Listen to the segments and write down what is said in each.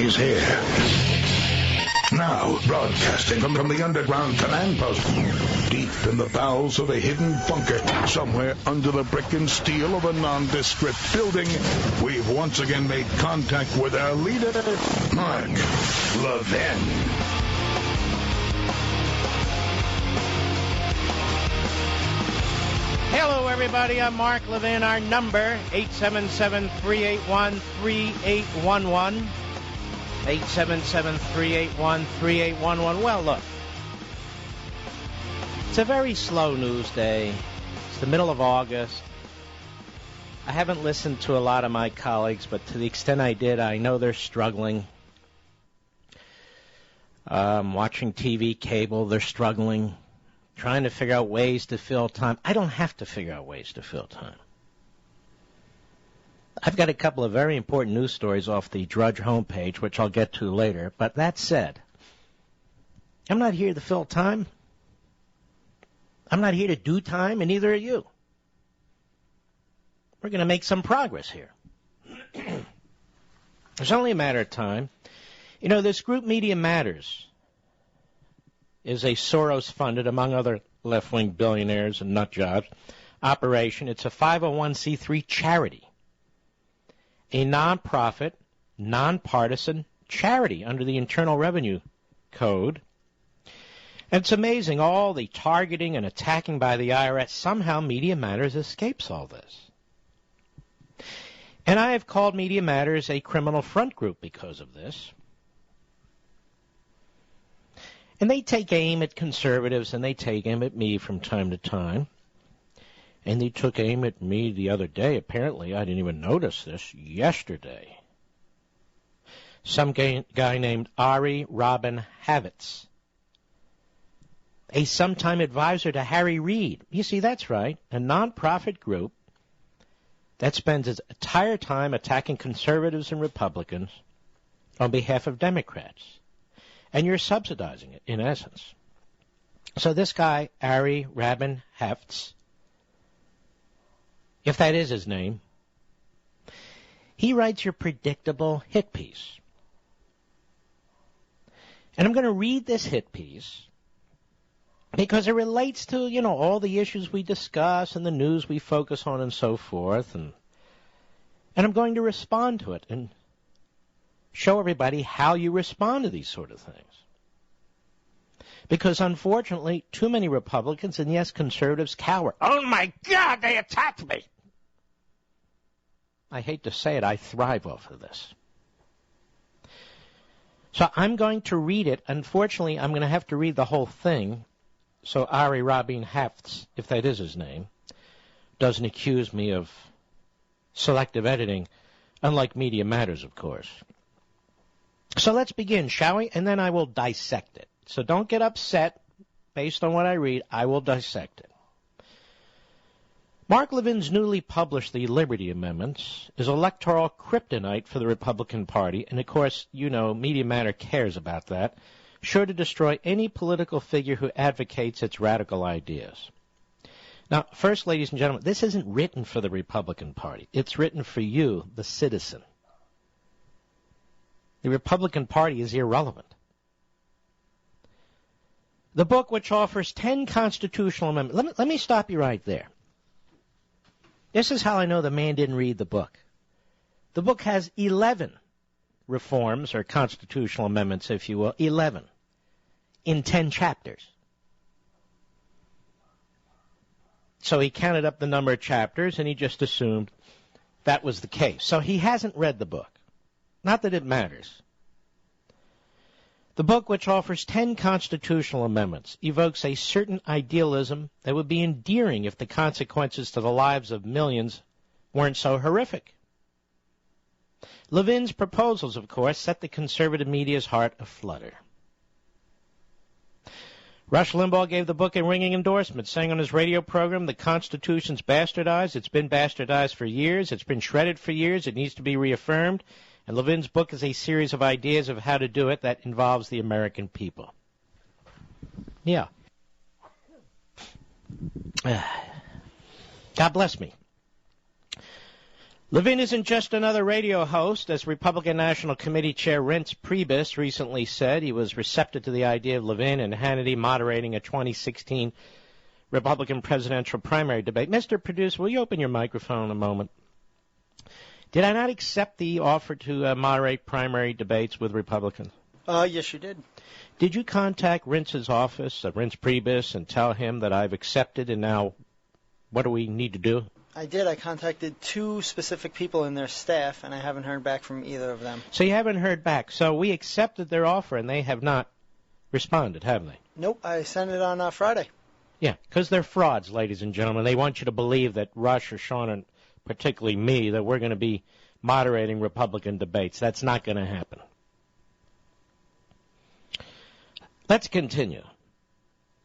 He's here. Now, broadcasting from the underground command post, deep in the bowels of a hidden bunker, somewhere under the brick and steel of a nondescript building, we've once again made contact with our leader, Mark Levin. Hello, everybody. I'm Mark Levin. Our number, 877-381-3811. 877-381-3811. Well, look, it's a very slow news day. It's the middle of August. I haven't listened to a lot of my colleagues, but to the extent I did, I know they're struggling. Watching TV, cable, they're struggling. Trying to figure out ways to fill time. I don't have to figure out ways to fill time. I've got a couple of very important news stories off the Drudge homepage, which I'll get to later. But that said, I'm not here to fill time. I'm not here to do time, and neither are you. We're going to make some progress here. It's only a matter of time. You know, this group Media Matters is a Soros-funded, among other left-wing billionaires and nut jobs, operation. It's a 501c3 charity, a nonprofit, nonpartisan charity under the Internal Revenue Code. And it's amazing, all the targeting and attacking by the IRS, somehow Media Matters escapes all this. And I have called Media Matters a criminal front group because of this. And they take aim at conservatives, and they take aim at me from time to time. And they took aim at me the other day. Apparently, I didn't even notice this yesterday. Some guy named Ari Robin Havitz, a sometime advisor to Harry Reid. You see, that's right, a nonprofit group that spends its entire time attacking conservatives and Republicans on behalf of Democrats. And you're subsidizing it, in essence. So this guy, Ari Rabin Hefts, if that is his name, he writes your predictable hit piece. And I'm going to read this hit piece because it relates to, you know, all the issues we discuss and the news we focus on and so forth. And I'm going to respond to it and show everybody how you respond to these sort of things. Because, unfortunately, too many Republicans and, yes, conservatives cower. Oh, my God, they attacked me. I hate to say it, I thrive off of this. So I'm going to read it. Unfortunately, I'm going to have to read the whole thing so Ari Rabin Hefts, if that is his name, doesn't accuse me of selective editing, unlike Media Matters, of course. So let's begin, shall we? And then I will dissect it. So don't get upset based on what I read. I will dissect it. Mark Levin's newly published The Liberty Amendments is electoral kryptonite for the Republican Party. And, of course, you know, Media Matter cares about that. Sure to destroy any political figure who advocates its radical ideas. Now, first, ladies and gentlemen, this isn't written for the Republican Party. It's written for you, the citizen. The Republican Party is irrelevant. The book, which offers 10 constitutional amendments. Let me stop you right there. This is how I know the man didn't read the book. The book has 11 reforms, or constitutional amendments, if you will, 11, in 10 chapters. So he counted up the number of chapters, and he just assumed that was the case. So he hasn't read the book. Not that it matters. The book, which offers 10 constitutional amendments, evokes a certain idealism that would be endearing if the consequences to the lives of millions weren't so horrific. Levin's proposals, of course, set the conservative media's heart aflutter. Rush Limbaugh gave the book a ringing endorsement, saying on his radio program, the Constitution's bastardized. It's been bastardized for years. It's been shredded for years. It needs to be reaffirmed. And Levin's book is a series of ideas of how to do it that involves the American people. Yeah. God bless me. Levin isn't just another radio host. As Republican National Committee Chair Reince Priebus recently said, he was receptive to the idea of Levin and Hannity moderating a 2016 Republican presidential primary debate. Mr. Producer, will you open your microphone a moment? Did I not accept the offer to moderate primary debates with Republicans? Yes, you did. Did you contact Reince's office, Reince Priebus, and tell him that I've accepted, and now what do we need to do? I did. I contacted 2 specific people in their staff, and I haven't heard back from either of them. So you haven't heard back. So we accepted their offer, and they have not responded, have they? Nope. I sent it on Friday. Yeah, because they're frauds, ladies and gentlemen. They want you to believe that Rush or Sean, and particularly me, that we're going to be moderating Republican debates. That's not going to happen. Let's continue.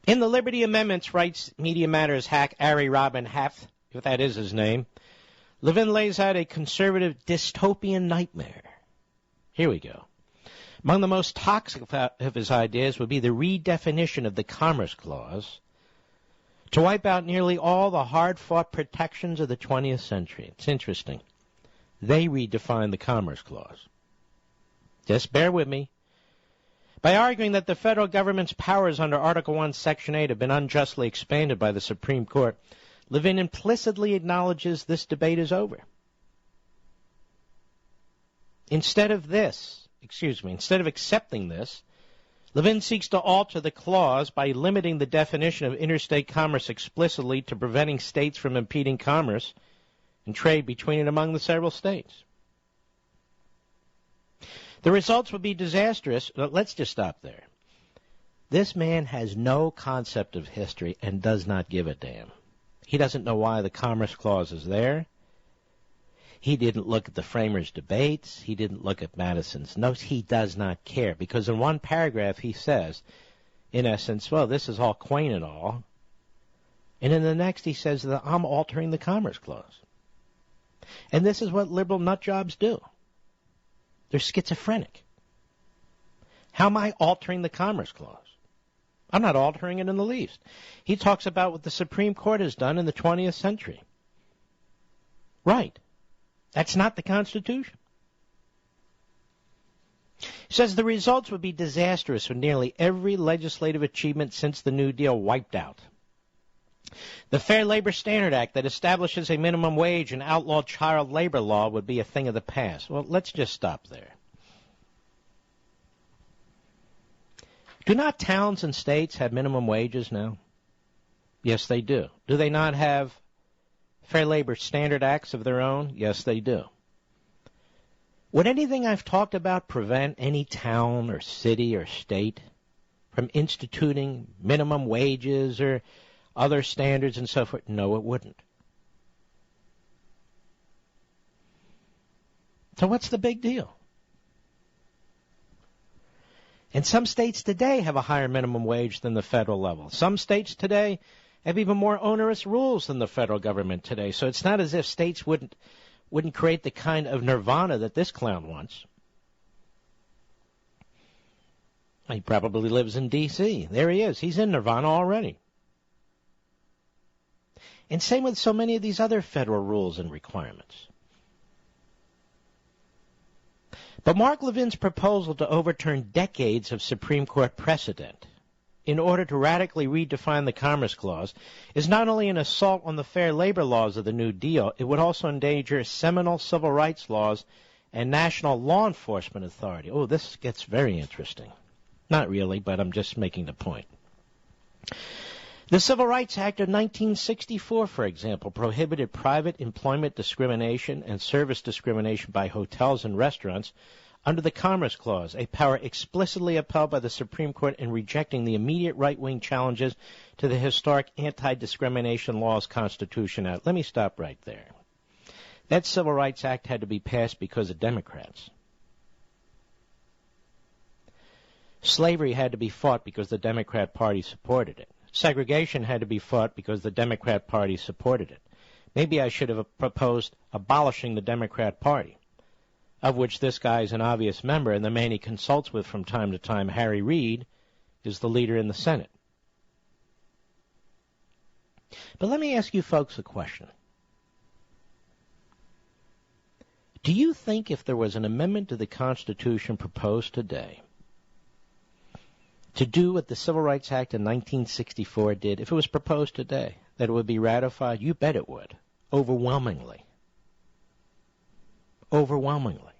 In the Liberty Amendments Rights Media Matters hack Ari Robin Haft, if that is his name, Levin lays out a conservative dystopian nightmare. Here we go. Among the most toxic of his ideas would be the redefinition of the Commerce Clause to wipe out nearly all the hard-fought protections of the 20th century. It's interesting. They redefined the Commerce Clause. Just bear with me. By arguing that the federal government's powers under Article 1, Section 8 have been unjustly expanded by the Supreme Court, Levin implicitly acknowledges this debate is over. Instead of accepting this, Levin seeks to alter the clause by limiting the definition of interstate commerce explicitly to preventing states from impeding commerce and trade between and among the several states. The results would be disastrous. Let's just stop there. This man has no concept of history and does not give a damn. He doesn't know why the Commerce Clause is there. He didn't look at the framers' debates. He didn't look at Madison's notes. He does not care because in one paragraph he says, in essence, well, this is all quaint and all. And in the next he says that I'm altering the Commerce Clause. And this is what liberal nutjobs do. They're schizophrenic. How am I altering the Commerce Clause? I'm not altering it in the least. He talks about what the Supreme Court has done in the 20th century. Right. That's not the Constitution. He says the results would be disastrous with nearly every legislative achievement since the New Deal wiped out. The Fair Labor Standard Act that establishes a minimum wage and outlawed child labor law would be a thing of the past. Well, let's just stop there. Do not towns and states have minimum wages now? Yes, they do. Do they not have Fair Labor Standard Acts of their own? Yes, they do. Would anything I've talked about prevent any town or city or state from instituting minimum wages or other standards and so forth? No, it wouldn't. So what's the big deal? And some states today have a higher minimum wage than the federal level. Some states today have even more onerous rules than the federal government today. So it's not as if states wouldn't create the kind of nirvana that this clown wants. He probably lives in D.C. There he is. He's in nirvana already. And same with so many of these other federal rules and requirements. But Mark Levin's proposal to overturn decades of Supreme Court precedent in order to radically redefine the Commerce Clause is not only an assault on the fair labor laws of the New Deal, it would also endanger seminal civil rights laws and national law enforcement authority. Oh, this gets very interesting. Not really, but I'm just making the point. The Civil Rights Act of 1964, for example, prohibited private employment discrimination and service discrimination by hotels and restaurants under the Commerce Clause, a power explicitly upheld by the Supreme Court in rejecting the immediate right-wing challenges to the historic anti-discrimination law's constitutionality. Let me stop right there. That Civil Rights Act had to be passed because of Democrats. Slavery had to be fought because the Democrat Party supported it. Segregation had to be fought because the Democrat Party supported it. Maybe I should have proposed abolishing the Democrat Party, of which this guy is an obvious member, and the man he consults with from time to time, Harry Reid, is the leader in the Senate. But let me ask you folks a question. Do you think if there was an amendment to the Constitution proposed today to do what the Civil Rights Act in 1964 did, if it was proposed today, that it would be ratified? You bet it would. Overwhelmingly. Overwhelmingly.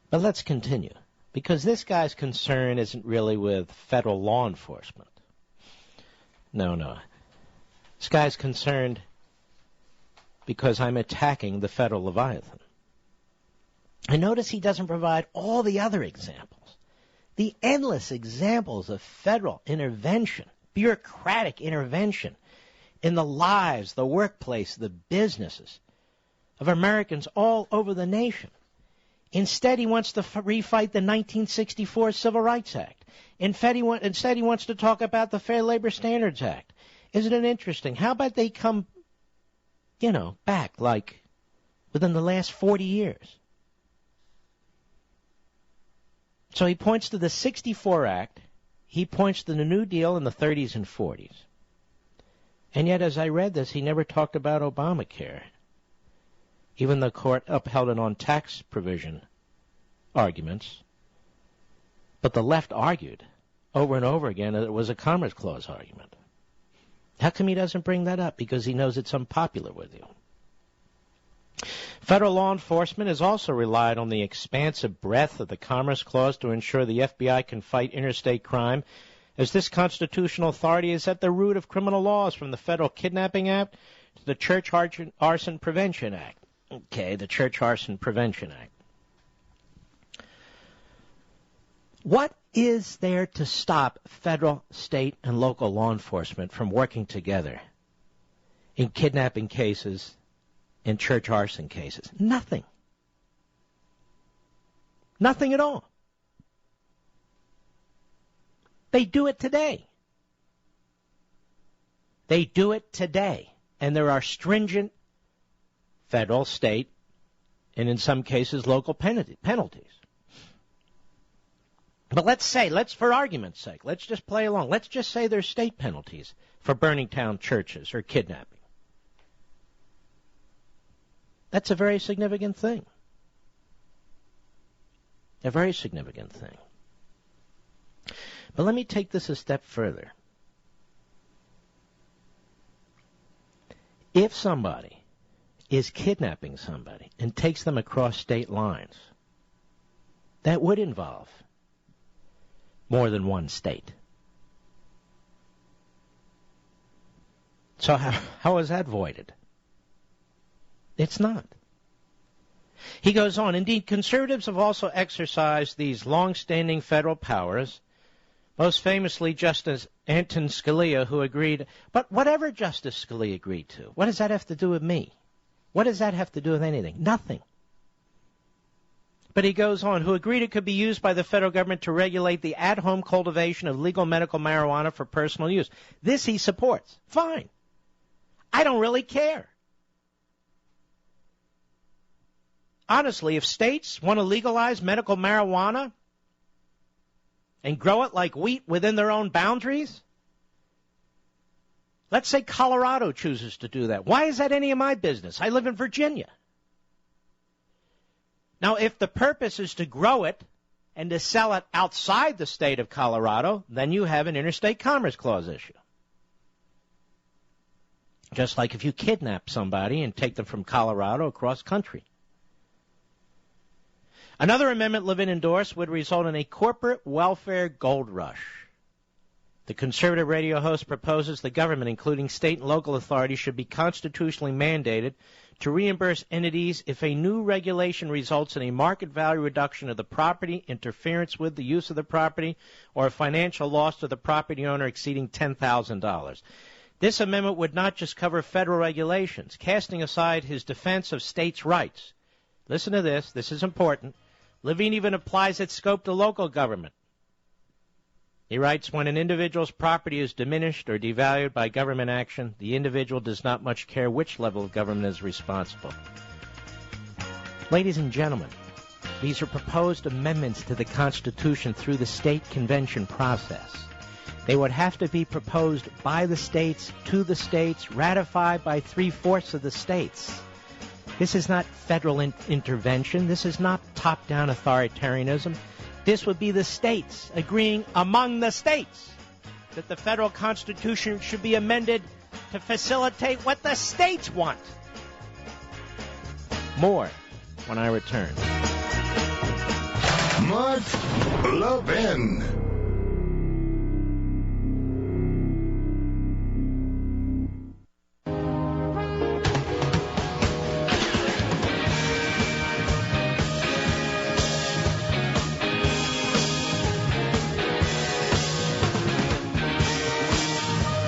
But let's continue, because this guy's concern isn't really with federal law enforcement. No. This guy's concerned because I'm attacking the federal Leviathan. And notice he doesn't provide all the other examples, the endless examples of federal intervention, bureaucratic intervention in the lives, the workplace, the businesses of Americans all over the nation. Instead, he wants to refight the 1964 Civil Rights Act. Instead, he wants to talk about the Fair Labor Standards Act. Isn't it interesting? How about they come, back, like, within the last 40 years? So he points to the 64 Act. He points to the New Deal in the 30s and 40s. And yet, as I read this, he never talked about Obamacare. Even the court upheld it on tax provision arguments. But the left argued over and over again that it was a Commerce Clause argument. How come he doesn't bring that up? Because he knows it's unpopular with you. Federal law enforcement has also relied on the expansive breadth of the Commerce Clause to ensure the FBI can fight interstate crime, as this constitutional authority is at the root of criminal laws, from the Federal Kidnapping Act to the Church Arson Prevention Act. Okay, the Church Arson Prevention Act. What is there to stop federal, state, and local law enforcement from working together in kidnapping cases, in church arson cases? Nothing. Nothing at all. They do it today. They do it today. And there are stringent federal, state, and in some cases local penalties. But let's for argument's sake, let's just play along. Let's just say there's state penalties for burning down churches or kidnapping. That's a very significant thing. A very significant thing. But let me take this a step further. If somebody is kidnapping somebody and takes them across state lines, that would involve more than one state. So how is that voided? It's not. He goes on, indeed, conservatives have also exercised these long-standing federal powers, most famously Justice Anton Scalia, who agreed, but whatever Justice Scalia agreed to, what does that have to do with me? What does that have to do with anything? Nothing. But he goes on, who agreed it could be used by the federal government to regulate the at-home cultivation of legal medical marijuana for personal use. This he supports. Fine. I don't really care. Honestly, if states want to legalize medical marijuana and grow it like wheat within their own boundaries, let's say Colorado chooses to do that. Why is that any of my business? I live in Virginia. Now, if the purpose is to grow it and to sell it outside the state of Colorado, then you have an Interstate Commerce Clause issue. Just like if you kidnap somebody and take them from Colorado across country. Another amendment Levin endorsed would result in a corporate welfare gold rush. The conservative radio host proposes the government, including state and local authorities, should be constitutionally mandated to reimburse entities if a new regulation results in a market value reduction of the property, interference with the use of the property, or a financial loss to the property owner exceeding $10,000. This amendment would not just cover federal regulations, casting aside his defense of states' rights. Listen to this. This is important. Levin even applies its scope to local government. He writes, when an individual's property is diminished or devalued by government action, the individual does not much care which level of government is responsible. Ladies and gentlemen, these are proposed amendments to the Constitution through the state convention process. They would have to be proposed by the states, to the states, ratified by 3/4 of the states. This is not federal intervention. This is not top-down authoritarianism. This would be the states agreeing among the states that the federal Constitution should be amended to facilitate what the states want. More when I return. Mark Levin.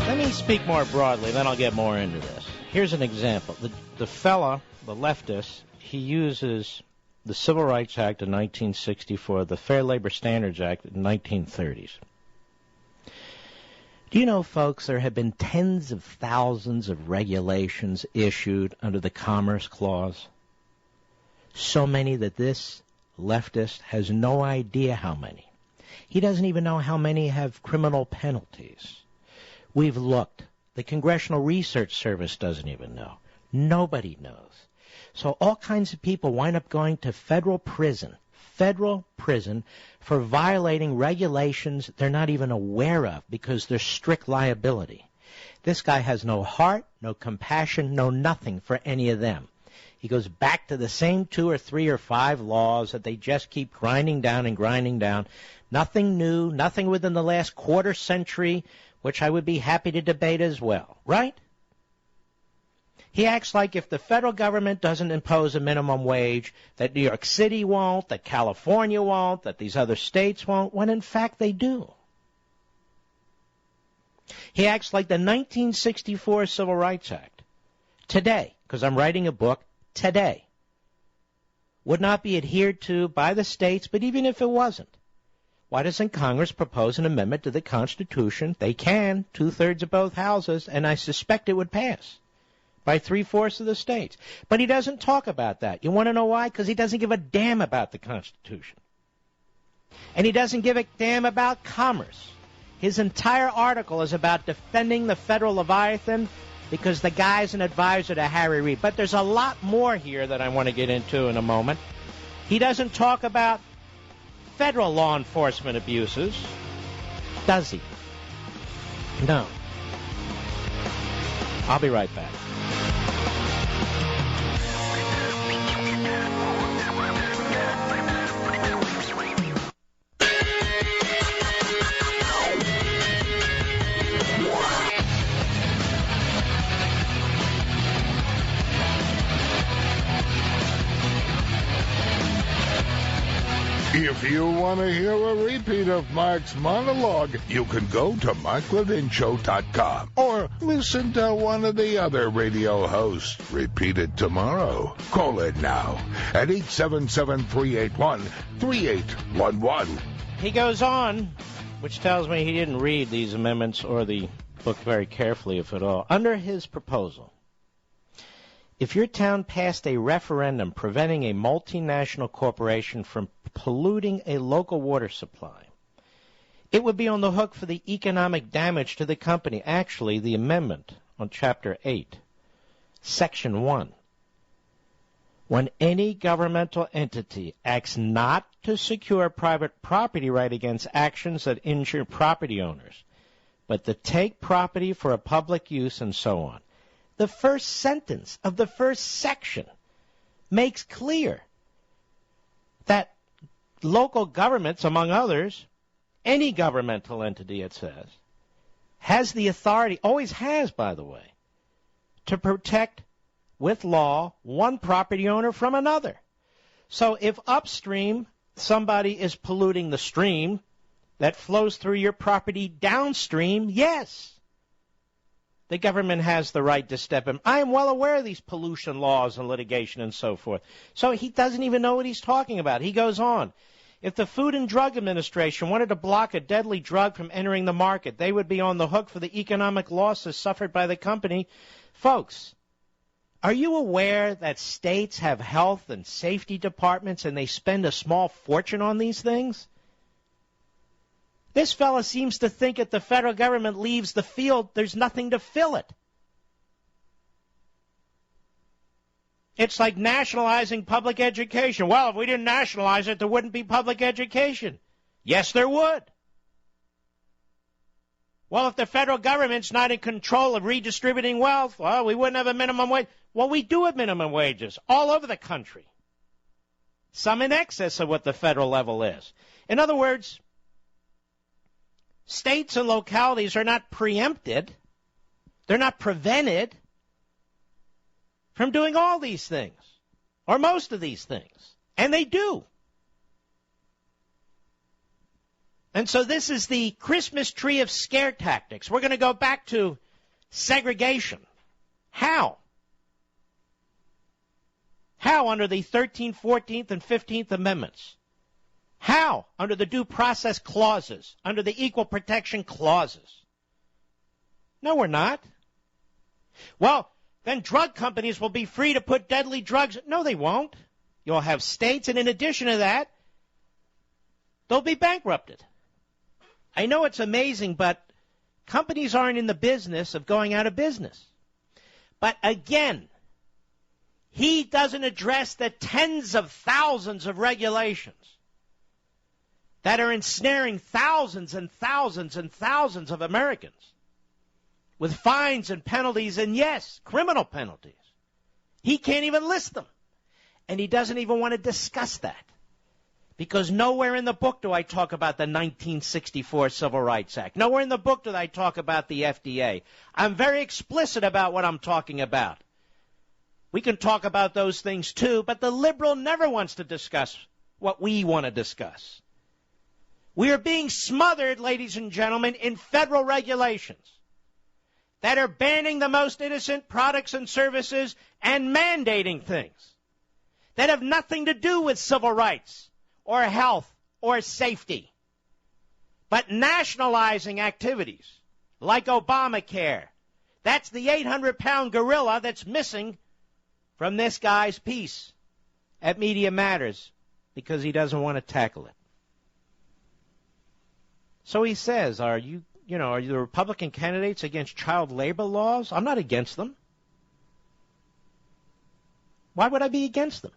Let me speak more broadly, then I'll get more into this. Here's an example. The fella, the leftist, he uses the Civil Rights Act of 1964, the Fair Labor Standards Act of the 1930s. Do you know, folks, there have been tens of thousands of regulations issued under the Commerce Clause? So many that this leftist has no idea how many. He doesn't even know how many have criminal penalties. We've looked. The Congressional Research Service doesn't even know. Nobody knows. So all kinds of people wind up going to federal prison for violating regulations they're not even aware of because there's strict liability. This guy has no heart, no compassion, no nothing for any of them. He goes back to the same 2 or 3 or 5 laws that they just keep grinding down and grinding down. Nothing new, nothing within the last quarter century, which I would be happy to debate as well, right? He acts like if the federal government doesn't impose a minimum wage, that New York City won't, that California won't, that these other states won't, when in fact they do. He acts like the 1964 Civil Rights Act, today, because I'm writing a book today, would not be adhered to by the states, but even if it wasn't, why doesn't Congress propose an amendment to the Constitution? They can, 2/3 of both houses, and I suspect it would pass by 3/4 of the states. But he doesn't talk about that. You want to know why? Because he doesn't give a damn about the Constitution. And he doesn't give a damn about commerce. His entire article is about defending the federal Leviathan because the guy's an advisor to Harry Reid. But there's a lot more here that I want to get into in a moment. He doesn't talk about federal law enforcement abuses, does he? No. I'll be right back. If you want to hear a repeat of Mark's monologue, you can go to MarkLevinShow.com or listen to one of the other radio hosts repeat it tomorrow. Call it now at 877-381-3811. He goes on, which tells me he didn't read these amendments or the book very carefully, if at all. Under his proposal, if your town passed a referendum preventing a multinational corporation from polluting a local water supply, it would be on the hook for the economic damage to the company. Actually, the amendment on Chapter 8, Section 1, when any governmental entity acts not to secure private property right against actions that injure property owners, but to take property for a public use and so on. The first sentence of the first section makes clear that local governments, among others, any governmental entity, it says, has the authority, always has, by the way, to protect with law one property owner from another. So if upstream somebody is polluting the stream that flows through your property downstream, yes, the government has the right to step in. I am well aware of these pollution laws and litigation and so forth. So he doesn't even know what he's talking about. He goes on. If the Food and Drug Administration wanted to block a deadly drug from entering the market, they would be on the hook for the economic losses suffered by the company. Folks, are you aware that states have health and safety departments and they spend a small fortune on these things? This fella seems to think if the federal government leaves the field, there's nothing to fill it. It's like nationalizing public education. Well, if we didn't nationalize it, there wouldn't be public education. Yes, there would. Well, if the federal government's not in control of redistributing wealth, well, we wouldn't have a minimum wage. Well, we do have minimum wages all over the country. Some in excess of what the federal level is. In other words, states and localities are not preempted. They're not prevented from doing all these things, or most of these things. And they do. And so this is the Christmas tree of scare tactics. We're going to go back to segregation. How? How under the 13th, 14th, and 15th Amendments? How under the due process clauses, under the equal protection clauses? No, we're not. Well, then drug companies will be free to put deadly drugs. No, they won't. You'll have states, and in addition to that, they'll be bankrupted. I know it's amazing, but companies aren't in the business of going out of business. But again, he doesn't address the tens of thousands of regulations that are ensnaring thousands and thousands and thousands of Americans with fines and penalties, and yes, criminal penalties. He can't even list them. And he doesn't even want to discuss that. Because nowhere in the book do I talk about the 1964 Civil Rights Act. Nowhere in the book do I talk about the FDA. I'm very explicit about what I'm talking about. We can talk about those things too, but the liberal never wants to discuss what we want to discuss. We are being smothered, ladies and gentlemen, in federal regulations that are banning the most innocent products and services and mandating things that have nothing to do with civil rights or health or safety, but nationalizing activities like Obamacare. That's the 800-pound gorilla that's missing from this guy's piece at Media Matters because he doesn't want to tackle it. So he says, are you the Republican candidates against child labor laws? I'm not against them. Why would I be against them?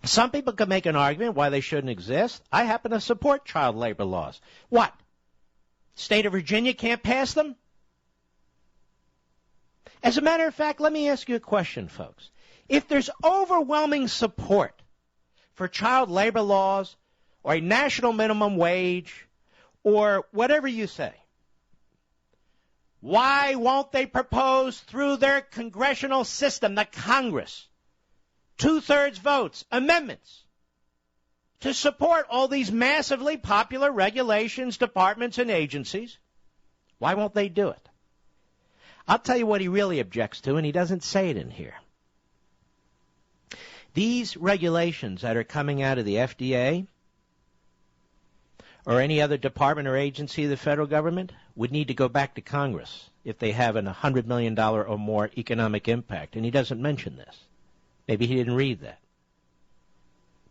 Some people could make an argument why they shouldn't exist. I happen to support child labor laws. What? State of Virginia can't pass them? As a matter of fact, let me ask you a question, folks. If there's overwhelming support for child labor laws or a national minimum wage or whatever you say, why won't they propose through their congressional system, the Congress, two-thirds votes, amendments, to support all these massively popular regulations, departments, and agencies? Why won't they do it? I'll tell you what he really objects to, and he doesn't say it in here. These regulations that are coming out of the FDA or any other department or agency of the federal government would need to go back to Congress if they have an $100 million or more economic impact, and he doesn't mention this. Maybe he didn't read that.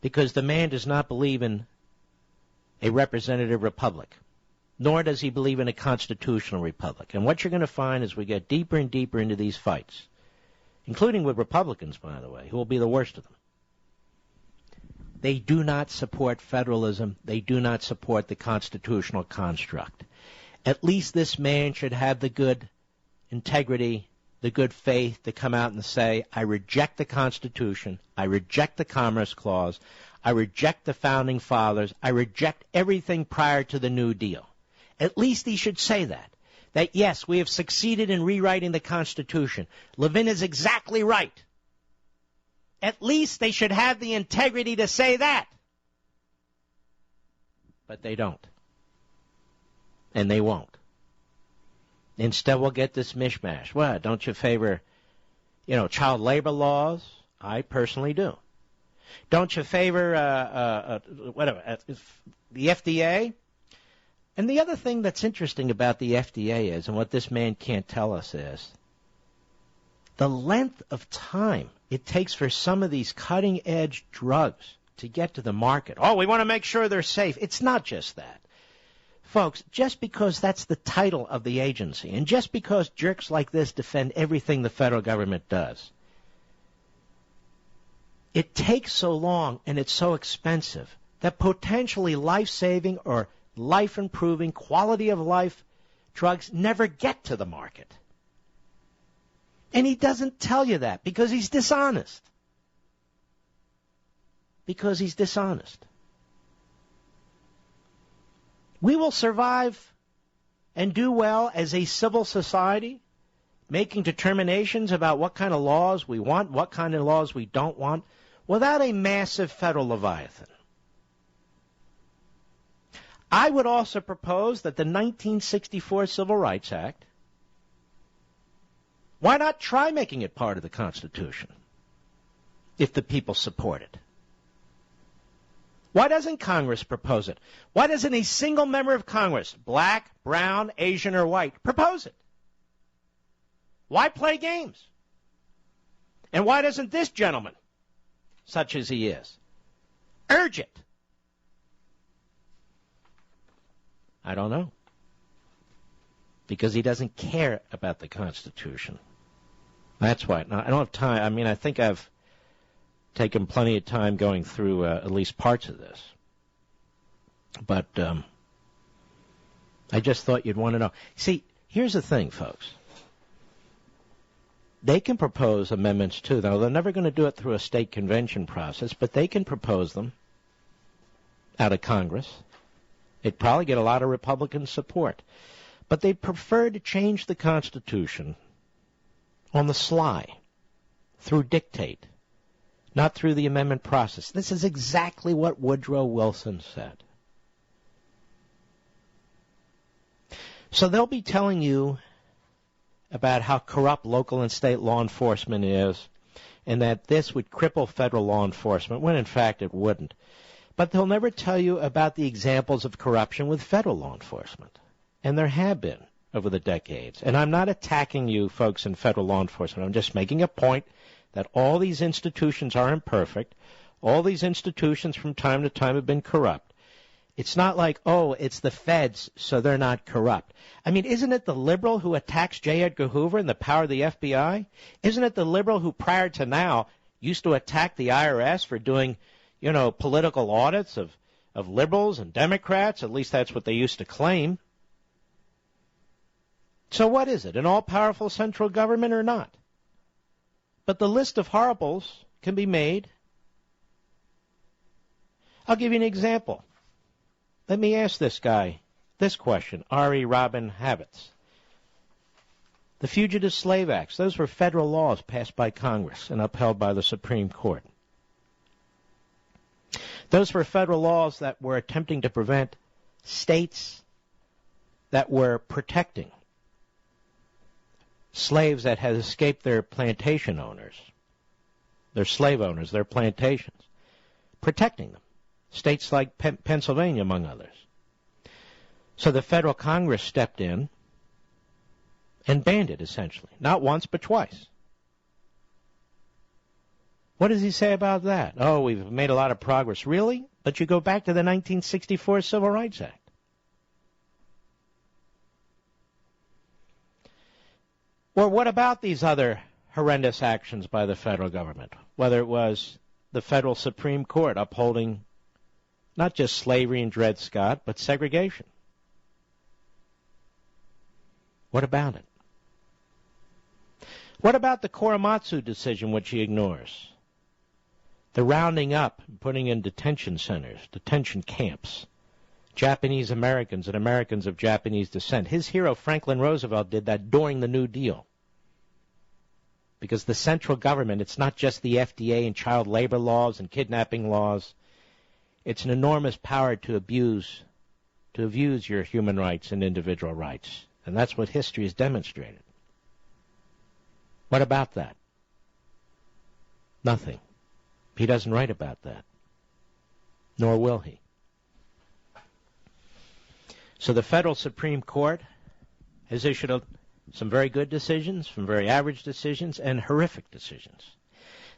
Because the man does not believe in a representative republic, nor does he believe in a constitutional republic. And what you're going to find as we get deeper and deeper into these fights, including with Republicans, by the way, who will be the worst of them, they do not support federalism. They do not support the constitutional construct. At least this man should have the good integrity, the good faith to come out and say, I reject the Constitution, I reject the Commerce Clause, I reject the Founding Fathers, I reject everything prior to the New Deal. At least he should say that. That, yes, we have succeeded in rewriting the Constitution. Levin is exactly right. At least they should have the integrity to say that. But they don't. And they won't. Instead, we'll get this mishmash. What, don't you favor, child labor laws? I personally do. Don't you favor, the FDA? And the other thing that's interesting about the FDA is, and what this man can't tell us is, the length of time it takes for some of these cutting-edge drugs to get to the market. Oh, we want to make sure they're safe. It's not just that. Folks, just because that's the title of the agency, and just because jerks like this defend everything the federal government does, it takes so long and it's so expensive that potentially life-saving or life-improving, quality-of-life drugs never get to the market. And he doesn't tell you that because he's dishonest. Because he's dishonest. We will survive and do well as a civil society, making determinations about what kind of laws we want, what kind of laws we don't want, without a massive federal leviathan. I would also propose that the 1964 Civil Rights Act, why not try making it part of the Constitution if the people support it? Why doesn't Congress propose it? Why doesn't a single member of Congress, black, brown, Asian, or white, propose it? Why play games? And why doesn't this gentleman, such as he is, urge it? I don't know. Because he doesn't care about the Constitution. That's why. Now, I don't have time. I mean, I think I've taken plenty of time going through at least parts of this. But I just thought you'd want to know. See, here's the thing, folks. They can propose amendments, too. Now, they're never going to do it through a state convention process, but they can propose them out of Congress. They'd probably get a lot of Republican support. But they prefer to change the Constitution on the sly, through dictate, not through the amendment process. This is exactly what Woodrow Wilson said. So they'll be telling you about how corrupt local and state law enforcement is, and that this would cripple federal law enforcement, when in fact it wouldn't. But they'll never tell you about the examples of corruption with federal law enforcement. And there have been over the decades. And I'm not attacking you folks in federal law enforcement. I'm just making a point that all these institutions are imperfect. All these institutions from time to time have been corrupt. It's not like, oh, it's the feds, so they're not corrupt. I mean, isn't it the liberal who attacks J. Edgar Hoover and the power of the FBI? Isn't it the liberal who prior to now used to attack the IRS for doing, political audits of liberals and Democrats? At least that's what they used to claim. So what is it, an all-powerful central government or not? But the list of horribles can be made. I'll give you an example. Let me ask this guy this question, R.E. Robin Habits. The Fugitive Slave Acts, those were federal laws passed by Congress and upheld by the Supreme Court. Those were federal laws that were attempting to prevent states that were protecting slaves that had escaped their plantation owners, their slave owners, their plantations, protecting them. States like Pennsylvania, among others. So the federal Congress stepped in and banned it, essentially. Not once, but twice. What does he say about that? Oh, we've made a lot of progress. Really? But you go back to the 1964 Civil Rights Act. Or what about these other horrendous actions by the federal government? Whether it was the federal Supreme Court upholding not just slavery and Dred Scott, but segregation. What about it? What about the Korematsu decision, which he ignores? The rounding up and putting in detention centers, detention camps, Japanese Americans and Americans of Japanese descent. His hero, Franklin Roosevelt, did that during the New Deal. Because the central government, it's not just the FDA and child labor laws and kidnapping laws. It's an enormous power to abuse your human rights and individual rights. And that's what history has demonstrated. What about that? Nothing. He doesn't write about that. Nor will he. So the federal Supreme Court has issued some very good decisions, some very average decisions, and horrific decisions.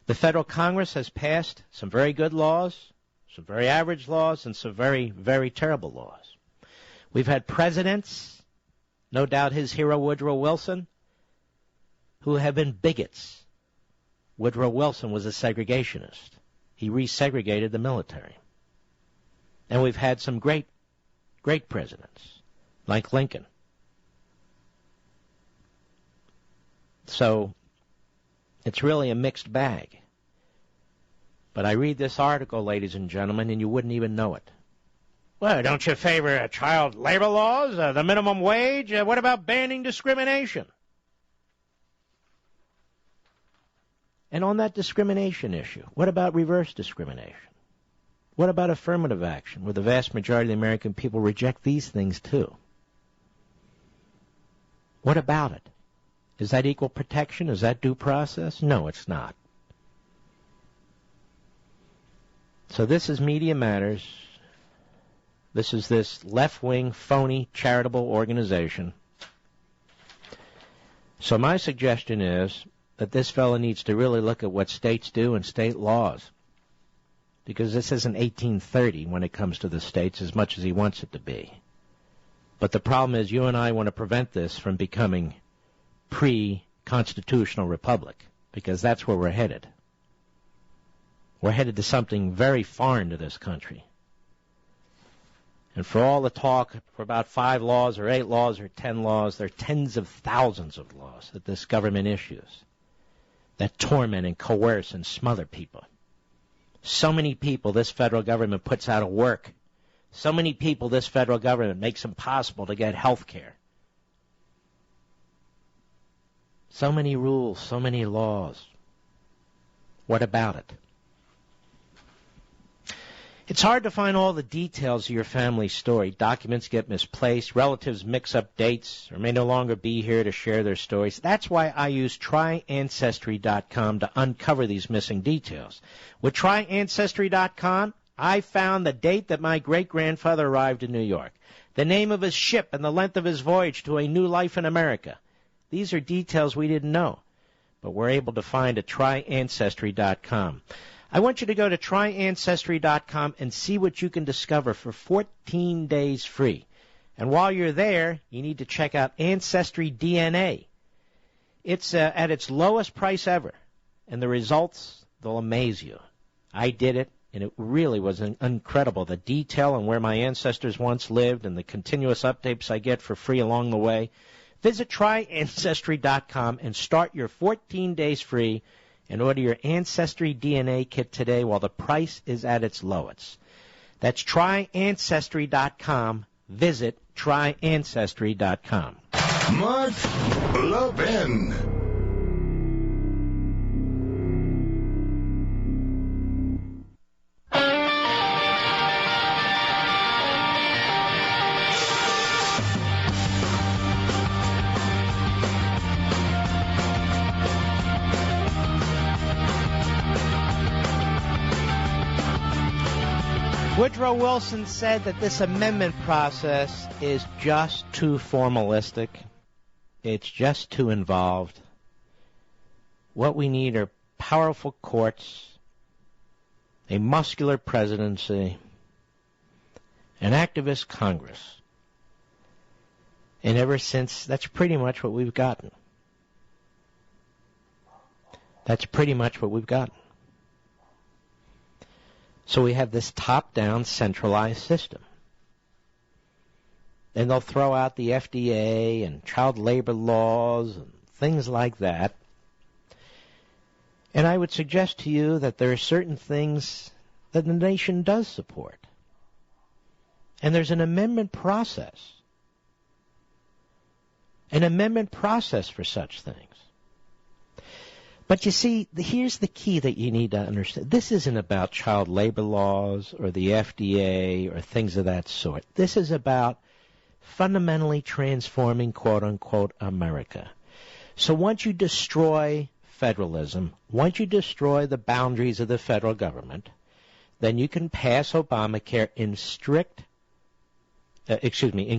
The federal Congress has passed some very good laws, some very average laws, and some very, very terrible laws. We've had presidents, no doubt his hero Woodrow Wilson, who have been bigots. Woodrow Wilson was a segregationist. He resegregated the military. And we've had some great presidents, like Lincoln. So it's really a mixed bag. But I read this article, ladies and gentlemen, and you wouldn't even know it. Well, don't you favor child labor laws, the minimum wage? What about banning discrimination? And on that discrimination issue, what about reverse discrimination? What about affirmative action, where the vast majority of the American people reject these things too? What about it? Is that equal protection? Is that due process? No, it's not. So this is Media Matters. This is this left-wing, phony, charitable organization. So my suggestion is that this fellow needs to really look at what states do and state laws. Because this isn't 1830 when it comes to the states as much as he wants it to be. But the problem is you and I want to prevent this from becoming pre-constitutional republic, because that's where we're headed. We're headed to something very foreign to this country. And for all the talk for about 5 laws or 8 laws or 10 laws, there are tens of thousands of laws that this government issues that torment and coerce and smother people. So many people this federal government puts out of work. So many people this federal government makes impossible to get health care. So many rules, so many laws. What about it? It's hard to find all the details of your family's story. Documents get misplaced, relatives mix up dates, or may no longer be here to share their stories. That's why I use TryAncestry.com to uncover these missing details. With TryAncestry.com, I found the date that my great-grandfather arrived in New York, the name of his ship and the length of his voyage to a new life in America. These are details we didn't know, but we're able to find at TryAncestry.com. I want you to go to TryAncestry.com and see what you can discover for 14 days free. And while you're there, you need to check out Ancestry DNA. It's at its lowest price ever, and the results, they'll amaze you. I did it, and it really was incredible. The detail on where my ancestors once lived and the continuous updates I get for free along the way. Visit TryAncestry.com and start your 14 days free and order your Ancestry DNA kit today while the price is at its lowest. That's TryAncestry.com. Visit TryAncestry.com. Mark Levin. Woodrow Wilson said that this amendment process is just too formalistic. It's just too involved. What we need are powerful courts, a muscular presidency, an activist Congress. And ever since, that's pretty much what we've gotten. That's pretty much what we've gotten. So we have this top-down centralized system. Then they'll throw out the FDA and child labor laws and things like that. And I would suggest to you that there are certain things that the nation does support. And there's an amendment process. An amendment process for such things. But you see, here's the key that you need to understand. This isn't about child labor laws or the FDA or things of that sort. This is about fundamentally transforming, quote-unquote, America. So once you destroy federalism, once you destroy the boundaries of the federal government, then you can pass Obamacare in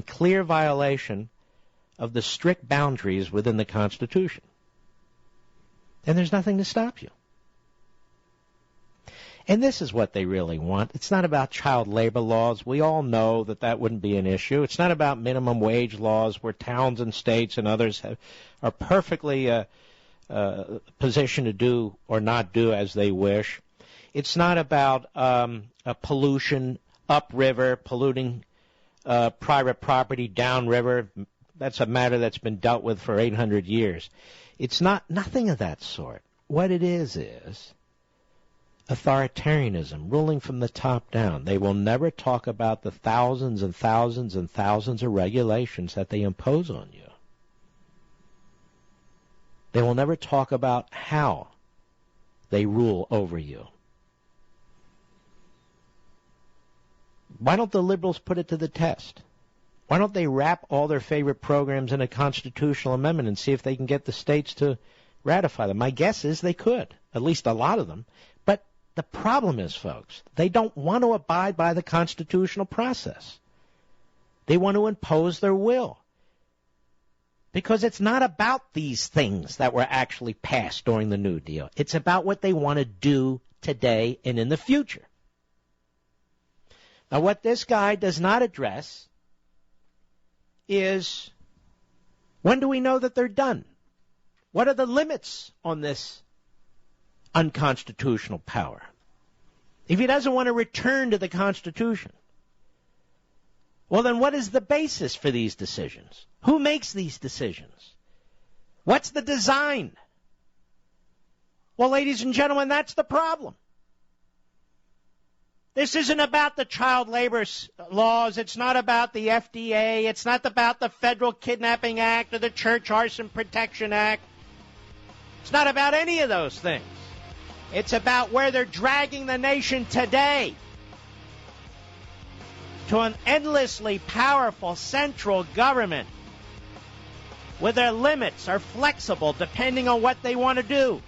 clear violation of the strict boundaries within the Constitution. And there's nothing to stop you. And this is what they really want. It's not about child labor laws. We all know that that wouldn't be an issue. It's not about minimum wage laws where towns and states and others are perfectly positioned to do or not do as they wish. It's not about pollution upriver, polluting private property downriver. That's a matter that's been dealt with for 800 years. It's nothing of that sort. What it is authoritarianism, ruling from the top down. They will never talk about the thousands and thousands and thousands of regulations that they impose on you. They will never talk about how they rule over you. Why don't the liberals put it to the test? Why don't they wrap all their favorite programs in a constitutional amendment and see if they can get the states to ratify them? My guess is they could, at least a lot of them. But the problem is, folks, they don't want to abide by the constitutional process. They want to impose their will. Because it's not about these things that were actually passed during the New Deal. It's about what they want to do today and in the future. Now, what this guy does not address is, when do we know that they're done? What are the limits on this unconstitutional power? If he doesn't want to return to the Constitution, well, then what is the basis for these decisions? Who makes these decisions? What's the design? Well, ladies and gentlemen, that's the problem. This isn't about the child labor laws. It's not about the FDA. It's not about the Federal Kidnapping Act or the Church Arson Protection Act. It's not about any of those things. It's about where they're dragging the nation today, to an endlessly powerful central government where their limits are flexible depending on what they want to do.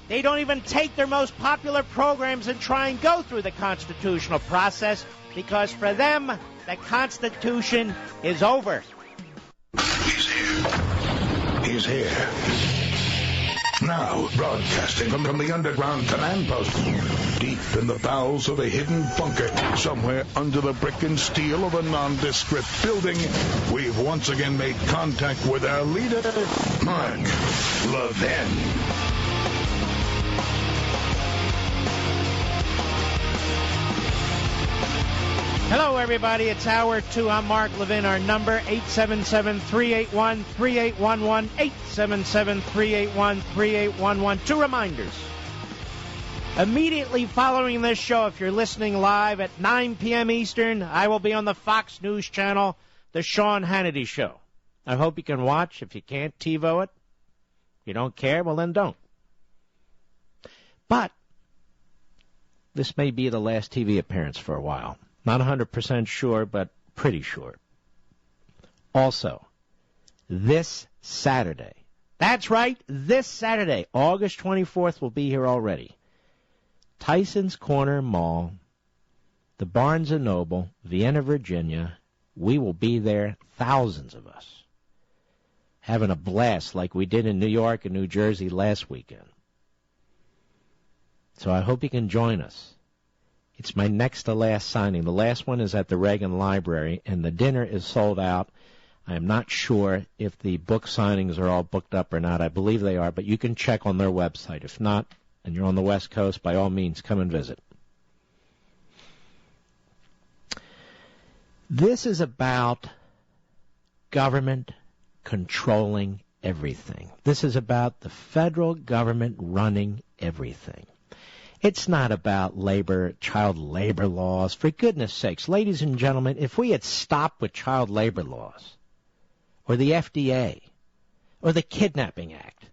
They don't even take their most popular programs and try and go through the constitutional process, because for them, the Constitution is over. He's here. He's here. Now, broadcasting from the underground command post, deep in the bowels of a hidden bunker, somewhere under the brick and steel of a nondescript building, we've once again made contact with our leader, Mark Levin. Hello, everybody. It's Hour 2. I'm Mark Levin. Our number, 877-381-3811, 877-381-3811. Two reminders. Immediately following this show, if you're listening live at 9 p.m. Eastern, I will be on the Fox News channel, The Sean Hannity Show. I hope you can watch. If you can't TiVo it, if you don't care, well, then don't. But this may be the last TV appearance for a while. Not 100% sure, but pretty sure. Also, this Saturday, that's right, this Saturday, August 24th, will be here already. Tyson's Corner Mall, the Barnes & Noble, Vienna, Virginia. We will be there, thousands of us, having a blast like we did in New York and New Jersey last weekend. So I hope you can join us. It's my next to last signing. The last one is at the Reagan Library, and the dinner is sold out. I am not sure if the book signings are all booked up or not. I believe they are, but you can check on their website. If not, and you're on the West Coast, by all means, come and visit. This is about government controlling everything. This is about the federal government running everything. It's not about child labor laws. For goodness sakes, ladies and gentlemen, if we had stopped with child labor laws, or the FDA, or the Kidnapping Act,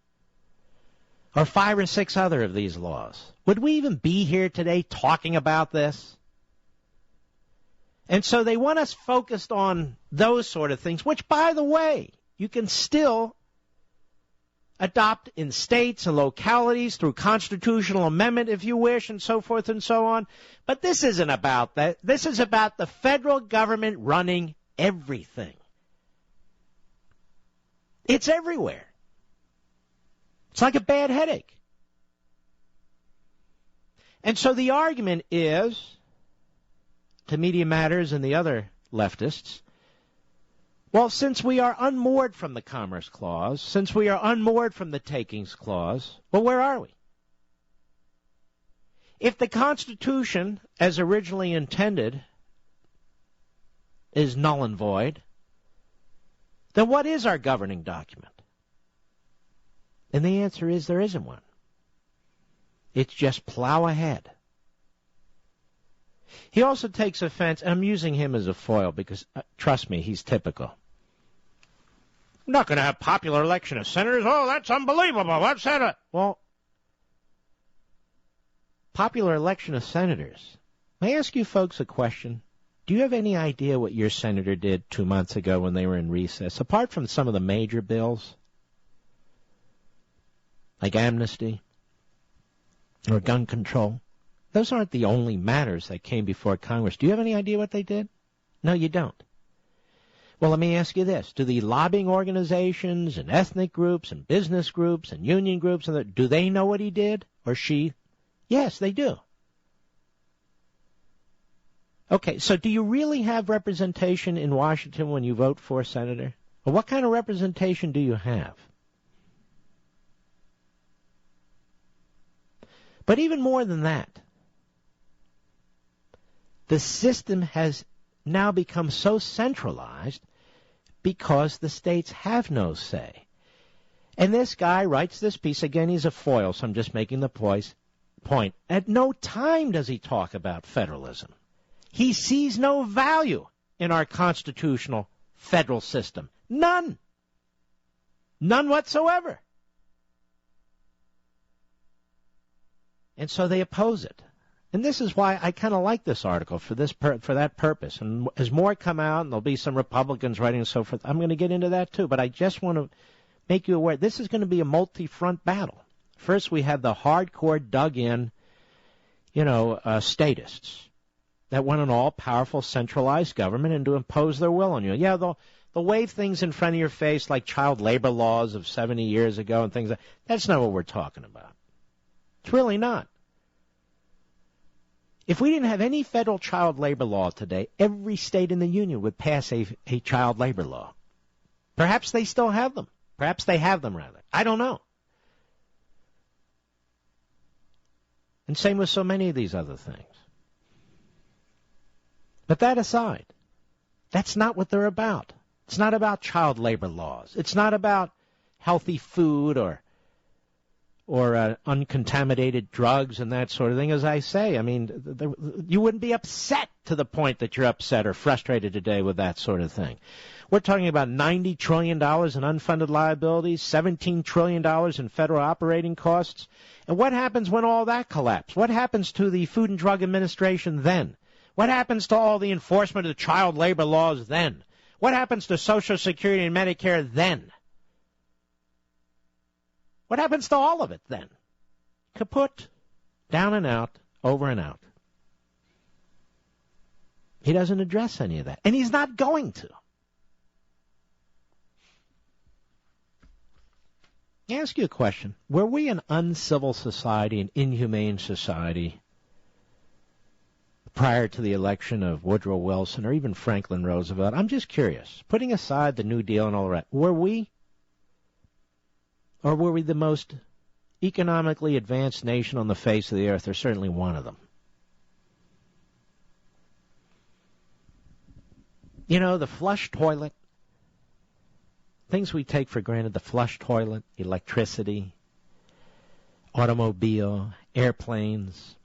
or 5 or 6 other of these laws, would we even be here today talking about this? And so they want us focused on those sort of things, which, by the way, you can still adopt in states and localities through constitutional amendment, if you wish, and so forth and so on. But this isn't about that. This is about the federal government running everything. It's everywhere. It's like a bad headache. And so the argument is, to Media Matters and the other leftists, well, since we are unmoored from the Commerce Clause, since we are unmoored from the Takings Clause, well, where are we? If the Constitution, as originally intended, is null and void, then what is our governing document? And the answer is there isn't one. It's just plow ahead. He also takes offense, and I'm using him as a foil because, trust me, he's typical. We're not going to have popular election of senators. Oh, that's unbelievable. What's that? Well, popular election of senators. May I ask you folks a question? Do you have any idea what your senator did 2 months ago when they were in recess, apart from some of the major bills, like amnesty or gun control? Those aren't the only matters that came before Congress. Do you have any idea what they did? No, you don't. Well, let me ask you this. Do the lobbying organizations and ethnic groups and business groups and union groups, do they know what he did or she? Yes, they do. Okay, so do you really have representation in Washington when you vote for a senator? Or what kind of representation do you have? But even more than that, the system has now become so centralized because the states have no say. And this guy writes this piece. Again, he's a foil, so I'm just making the point. At no time does he talk about federalism. He sees no value in our constitutional federal system. None. None whatsoever. And so they oppose it. And this is why I kind of like this article for that purpose. And as more come out, and there'll be some Republicans writing and so forth, I'm going to get into that too. But I just want to make you aware, this is going to be a multi-front battle. First, we have the hardcore dug-in, statists that want an all-powerful centralized government and to impose their will on you. Yeah, they'll wave things in front of your face like child labor laws of 70 years ago and things like that. That's not what we're talking about. It's really not. If we didn't have any federal child labor law today, every state in the union would pass a child labor law. Perhaps they still have them. Perhaps they have them, rather. I don't know. And same with so many of these other things. But that aside, that's not what they're about. It's not about child labor laws. It's not about healthy food or uncontaminated drugs and that sort of thing. As I say, I mean, you wouldn't be upset to the point that you're upset or frustrated today with that sort of thing. We're talking about $90 trillion in unfunded liabilities, $17 trillion in federal operating costs. And what happens when all that collapses? What happens to the Food and Drug Administration then? What happens to all the enforcement of the child labor laws then? What happens to Social Security and Medicare then? What happens to all of it then? Kaput, down and out, over and out. He doesn't address any of that, and he's not going to. Let me ask you a question. Were we an uncivil society, an inhumane society, prior to the election of Woodrow Wilson or even Franklin Roosevelt? I'm just curious. Putting aside the New Deal and all that, were we? Or were we the most economically advanced nation on the face of the earth, or certainly one of them? You know, the flush toilet, things we take for granted, the flush toilet, electricity, automobile, airplanes,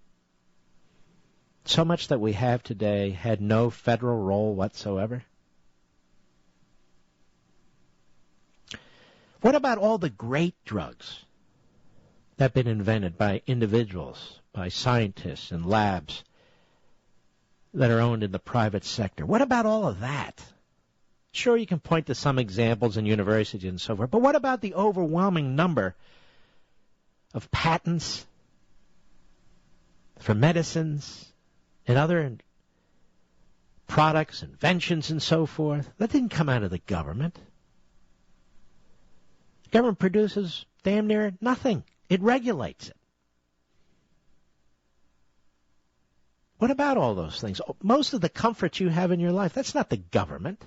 so much that we have today had no federal role whatsoever. What about all the great drugs that have been invented by individuals, by scientists and labs that are owned in the private sector? What about all of that? Sure, you can point to some examples in universities and so forth, but what about the overwhelming number of patents for medicines and other products, inventions, and so forth? That didn't come out of the government. The government produces damn near nothing. It regulates it. What about all those things? Most of the comforts you have in your life, that's not the government.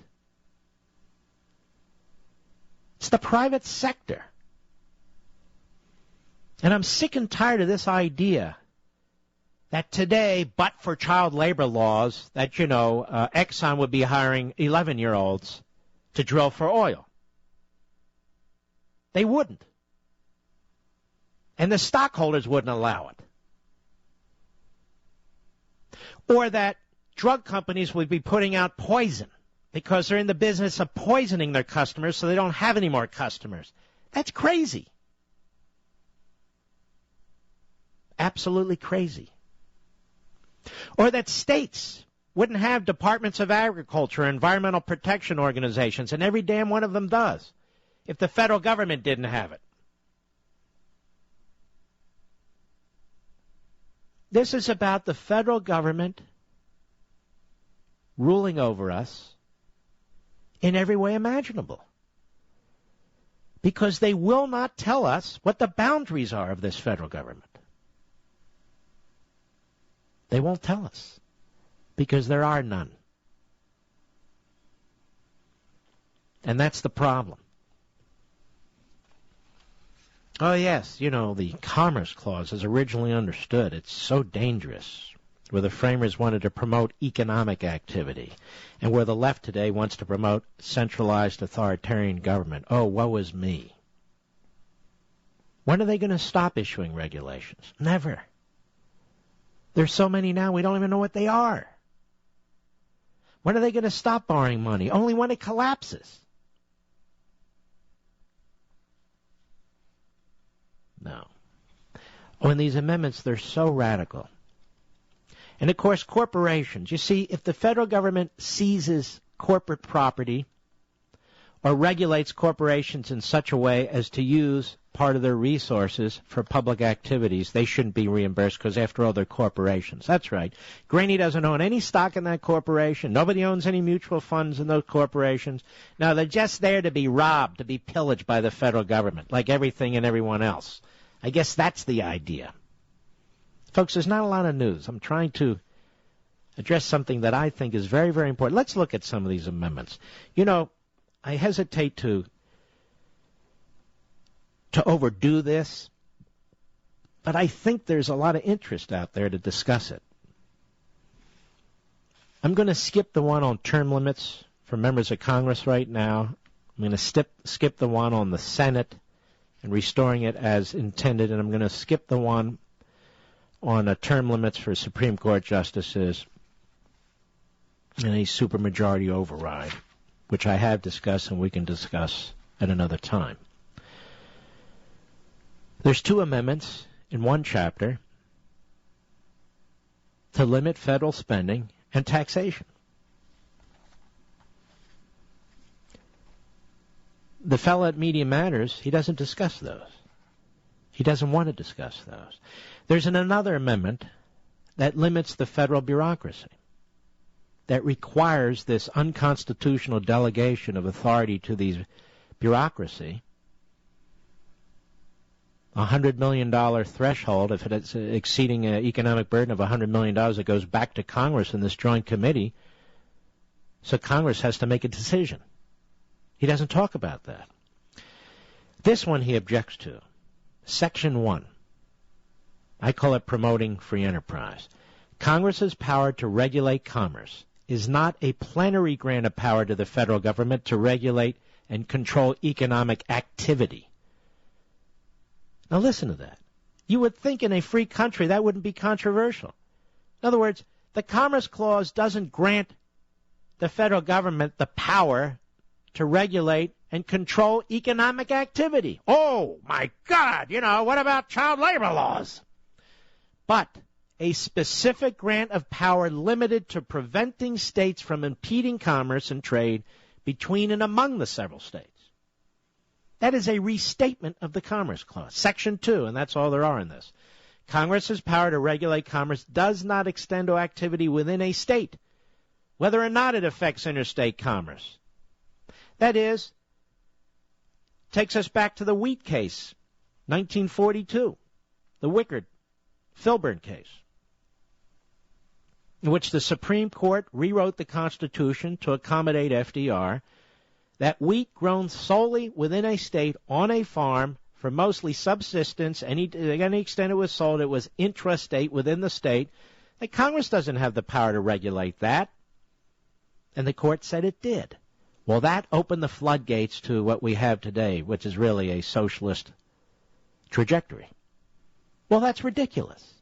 It's the private sector. And I'm sick and tired of this idea that today, but for child labor laws, that, Exxon would be hiring 11-year-olds to drill for oil. They wouldn't. And the stockholders wouldn't allow it. Or that drug companies would be putting out poison because they're in the business of poisoning their customers so they don't have any more customers. That's crazy. Absolutely crazy. Or that states wouldn't have departments of agriculture or environmental protection organizations, and every damn one of them does, if the federal government didn't have it. This is about the federal government ruling over us in every way imaginable. Because they will not tell us what the boundaries are of this federal government. They won't tell us because there are none. And that's the problem. Oh, yes, the Commerce Clause is originally understood. It's so dangerous, where the framers wanted to promote economic activity, and where the left today wants to promote centralized authoritarian government. Oh, woe is me. When are they going to stop issuing regulations? Never. There's so many now we don't even know what they are. When are they going to stop borrowing money? Only when it collapses. No. Oh, and these amendments, they're so radical. And, of course, corporations. You see, if the federal government seizes corporate property or regulates corporations in such a way as to use part of their resources for public activities, they shouldn't be reimbursed because, after all, they're corporations. That's right. Granny doesn't own any stock in that corporation. Nobody owns any mutual funds in those corporations. No, they're just there to be robbed, to be pillaged by the federal government, like everything and everyone else. I guess that's the idea. Folks, there's not a lot of news. I'm trying to address something that I think is very, very important. Let's look at some of these amendments. I hesitate to overdo this, but I think there's a lot of interest out there to discuss it. I'm going to skip the one on term limits for members of Congress right now. I'm going to skip the one on the Senate and restoring it as intended, and I'm going to skip the one on term limits for Supreme Court justices and a supermajority override, which I have discussed and we can discuss at another time. There's 2 amendments in one chapter to limit federal spending and taxation. The fellow at Media Matters, he doesn't discuss those. He doesn't want to discuss those. There's another amendment that limits the federal bureaucracy, that requires this unconstitutional delegation of authority to these bureaucracy, a $100 million threshold. If it's exceeding an economic burden of $100 million, it goes back to Congress in this joint committee, so Congress has to make a decision. He doesn't talk about that. This one he objects to. Section 1. I call it promoting free enterprise. Congress's power to regulate commerce is not a plenary grant of power to the federal government to regulate and control economic activity. Now listen to that. You would think in a free country that wouldn't be controversial. In other words, the Commerce Clause doesn't grant the federal government the power to regulate and control economic activity. Oh, my God, what about child labor laws? But a specific grant of power limited to preventing states from impeding commerce and trade between and among the several states. That is a restatement of the Commerce Clause. Section 2, and that's all there are in this. Congress's power to regulate commerce does not extend to activity within a state, whether or not it affects interstate commerce. That is, takes us back to the wheat case, 1942, the Wickard Filburn case. in which the Supreme Court rewrote the Constitution to accommodate FDR, that wheat grown solely within a state on a farm for mostly subsistence, any extent it was sold, it was intrastate within the state, that Congress doesn't have the power to regulate that. And the court said it did. Well, that opened the floodgates to what we have today, which is really a socialist trajectory. Well, that's ridiculous.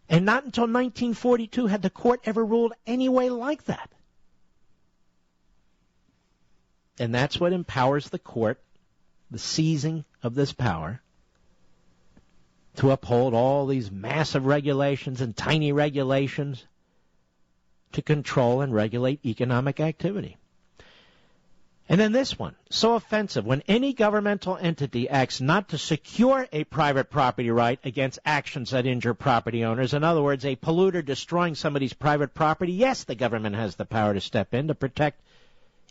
And not until 1942 had the court ever ruled any way like that. And that's what empowers the court, the seizing of this power, to uphold all these massive regulations and tiny regulations to control and regulate economic activity. And then this one, so offensive, when any governmental entity acts not to secure a private property right against actions that injure property owners, in other words, a polluter destroying somebody's private property, yes, the government has the power to step in to protect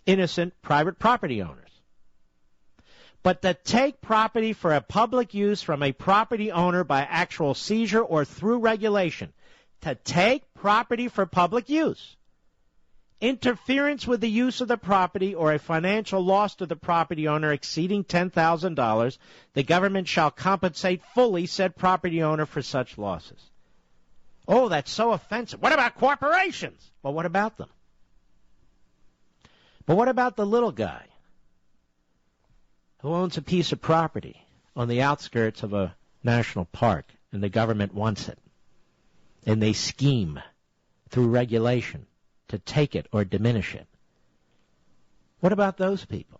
innocent private property owners. But to take property for a public use from a property owner by actual seizure or through regulation, to take property for public use, interference with the use of the property or a financial loss to the property owner exceeding $10,000, the government shall compensate fully said property owner for such losses. Oh, that's so offensive. What about corporations? Well, what about them? But what about the little guy who owns a piece of property on the outskirts of a national park and the government wants it, and they scheme through regulation to take it or diminish it? What about those people?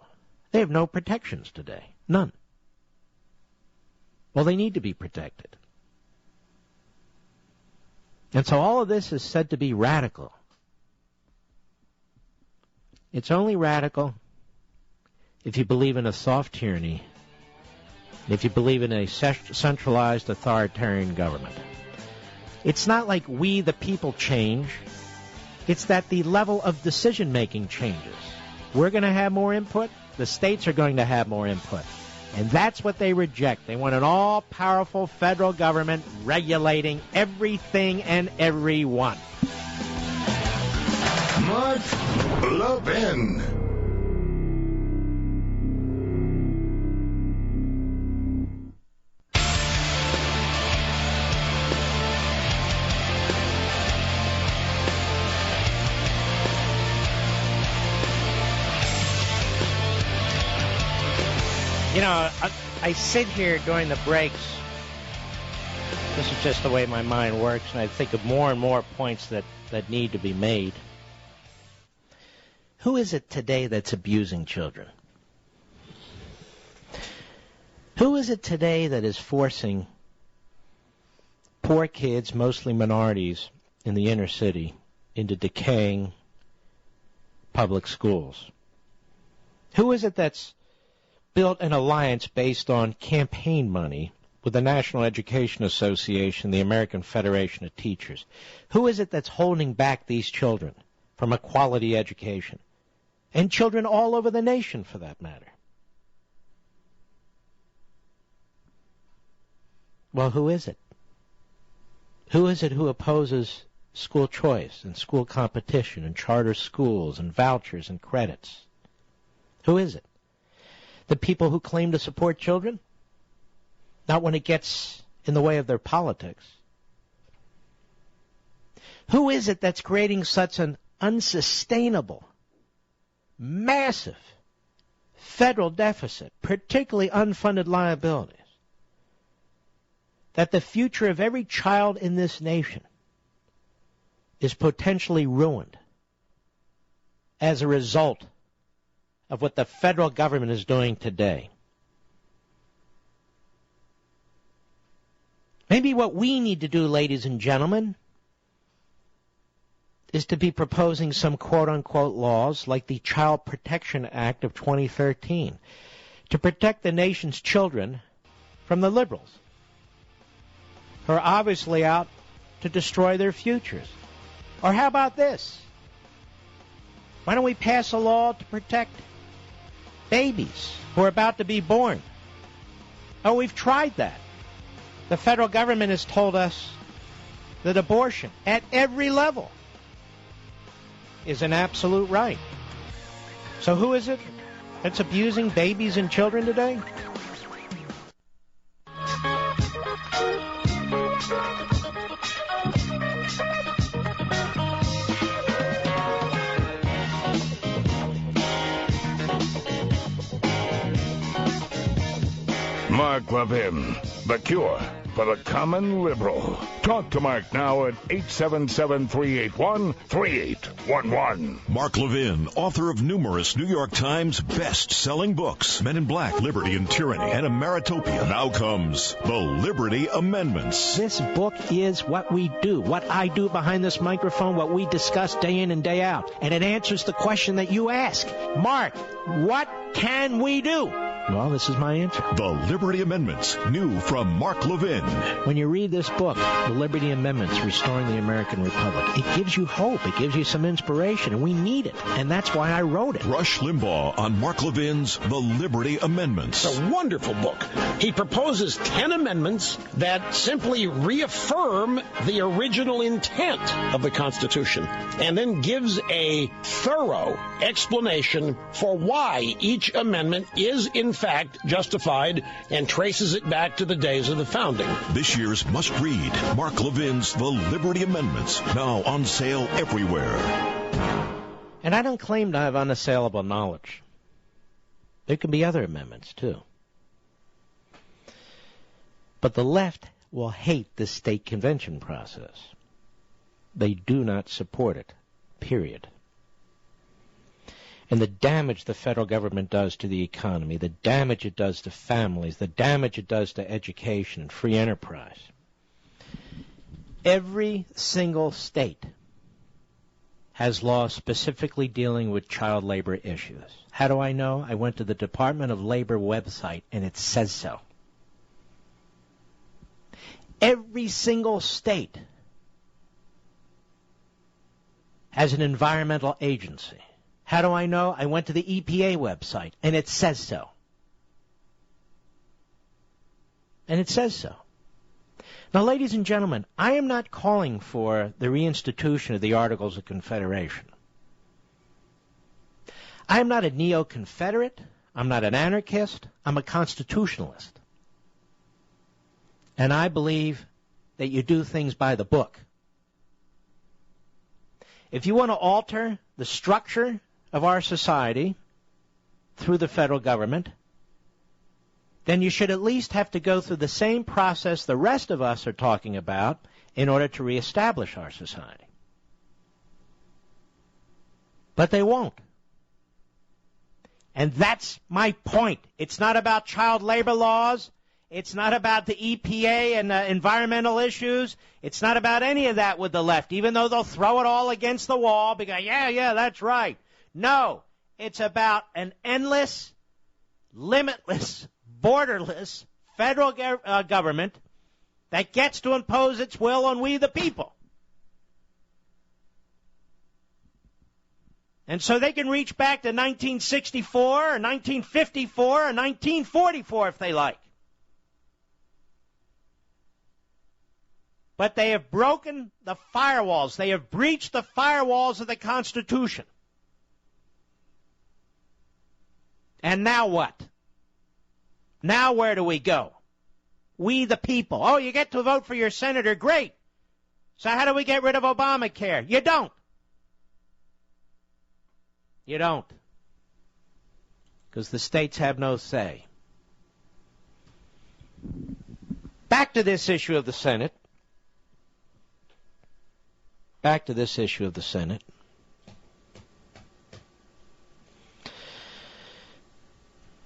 They have no protections today. None. Well, they need to be protected. And so all of this is said to be radical. It's only radical if you believe in a soft tyranny, if you believe in a centralized authoritarian government. It's not like we, the people, change. It's that the level of decision-making changes. We're going to have more input. The states are going to have more input. And that's what they reject. They want an all-powerful federal government regulating everything and everyone. Mark Levin. You know, I sit here during the breaks. This is just the way my mind works, and I think of more and more points that need to be made. Who is it today that's abusing children? Who is it today that is forcing poor kids, mostly minorities, in the inner city into decaying public schools? Who is it that's built an alliance based on campaign money with the National Education Association, the American Federation of Teachers? Who is it that's holding back these children from a quality education? And children all over the nation, for that matter. Well, who is it? Who is it who opposes school choice and school competition and charter schools and vouchers and credits? Who is it? The people who claim to support children? Not when it gets in the way of their politics. Who is it that's creating such an unsustainable, massive federal deficit, particularly unfunded liabilities, that the future of every child in this nation is potentially ruined as a result of what the federal government is doing today? Maybe what we need to do, ladies and gentlemen, is to be proposing some quote-unquote laws like the Child Protection Act of 2013 to protect the nation's children from the liberals who are obviously out to destroy their futures. Or how about this? Why don't we pass a law to protect babies who are about to be born? Oh, we've tried that. The federal government has told us that abortion at every level is an absolute right. So who is it that's abusing babies and children today? Mark Levin, the cure for the common liberal. Talk to Mark now at 877-381-3811. Mark Levin, author of numerous New York Times best-selling books, Men in Black, Liberty and Tyranny, and Ameritopia. Now comes the Liberty Amendments. This book is what we do, what I do behind this microphone, what we discuss day in and day out. And it answers the question that you ask. Mark, what can we do? Well, this is my answer. The Liberty Amendments, new from Mark Levin. When you read this book, The Liberty Amendments, Restoring the American Republic, it gives you hope. It gives you some inspiration, and we need it. And that's why I wrote it. Rush Limbaugh on Mark Levin's The Liberty Amendments. It's a wonderful book. He proposes 10 amendments that simply reaffirm the original intent of the Constitution and then gives a thorough explanation for why each amendment is, in fact, justified and traces it back to the days of the founding. This year's must-read, Mark Levin's The Liberty Amendments, now on sale everywhere. And I don't claim to have unassailable knowledge. There can be other amendments, too. But the left will hate the state convention process. They do not support it, period. And the damage the federal government does to the economy, the damage it does to families, the damage it does to education and free enterprise. Every single state has laws specifically dealing with child labor issues. How do I know? I went to the Department of Labor website, and it says so. Every single state has an environmental agency. How do I know? I went to the EPA website, and it says so. And it says so. Now, ladies and gentlemen, I am not calling for the reinstitution of the Articles of Confederation. I am not a neo-Confederate. I'm not an anarchist. I'm a constitutionalist. And I believe that you do things by the book. If you want to alter the structure of our society through the federal government, then you should at least have to go through the same process the rest of us are talking about in order to reestablish our society. But they won't. And that's my point. It's not about child labor laws. It's not about the EPA and environmental issues. It's not about any of that with the left, even though they'll throw it all against the wall because, yeah, that's right. No, it's about an endless, limitless, borderless federal government that gets to impose its will on we the people. And so they can reach back to 1964 or 1954 or 1944 if they like. But they have broken the firewalls. They have breached the firewalls of the Constitution. And now what? Now where do we go? We the people. Oh, you get to vote for your senator. Great. So how do we get rid of Obamacare? You don't. You don't. Because the states have no say. Back to this issue of the Senate. Back to this issue of the Senate.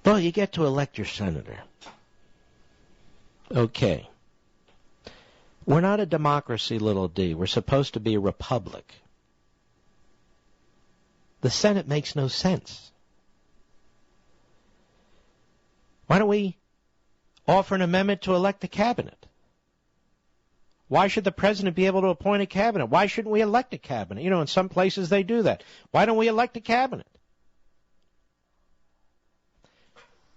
Well, you get to elect your senator. Okay. We're not a democracy, little d. We're supposed to be a republic. The Senate makes no sense. Why don't we offer an amendment to elect the cabinet? Why should the president be able to appoint a cabinet? Why shouldn't we elect a cabinet? You know, in some places they do that. Why don't we elect a cabinet?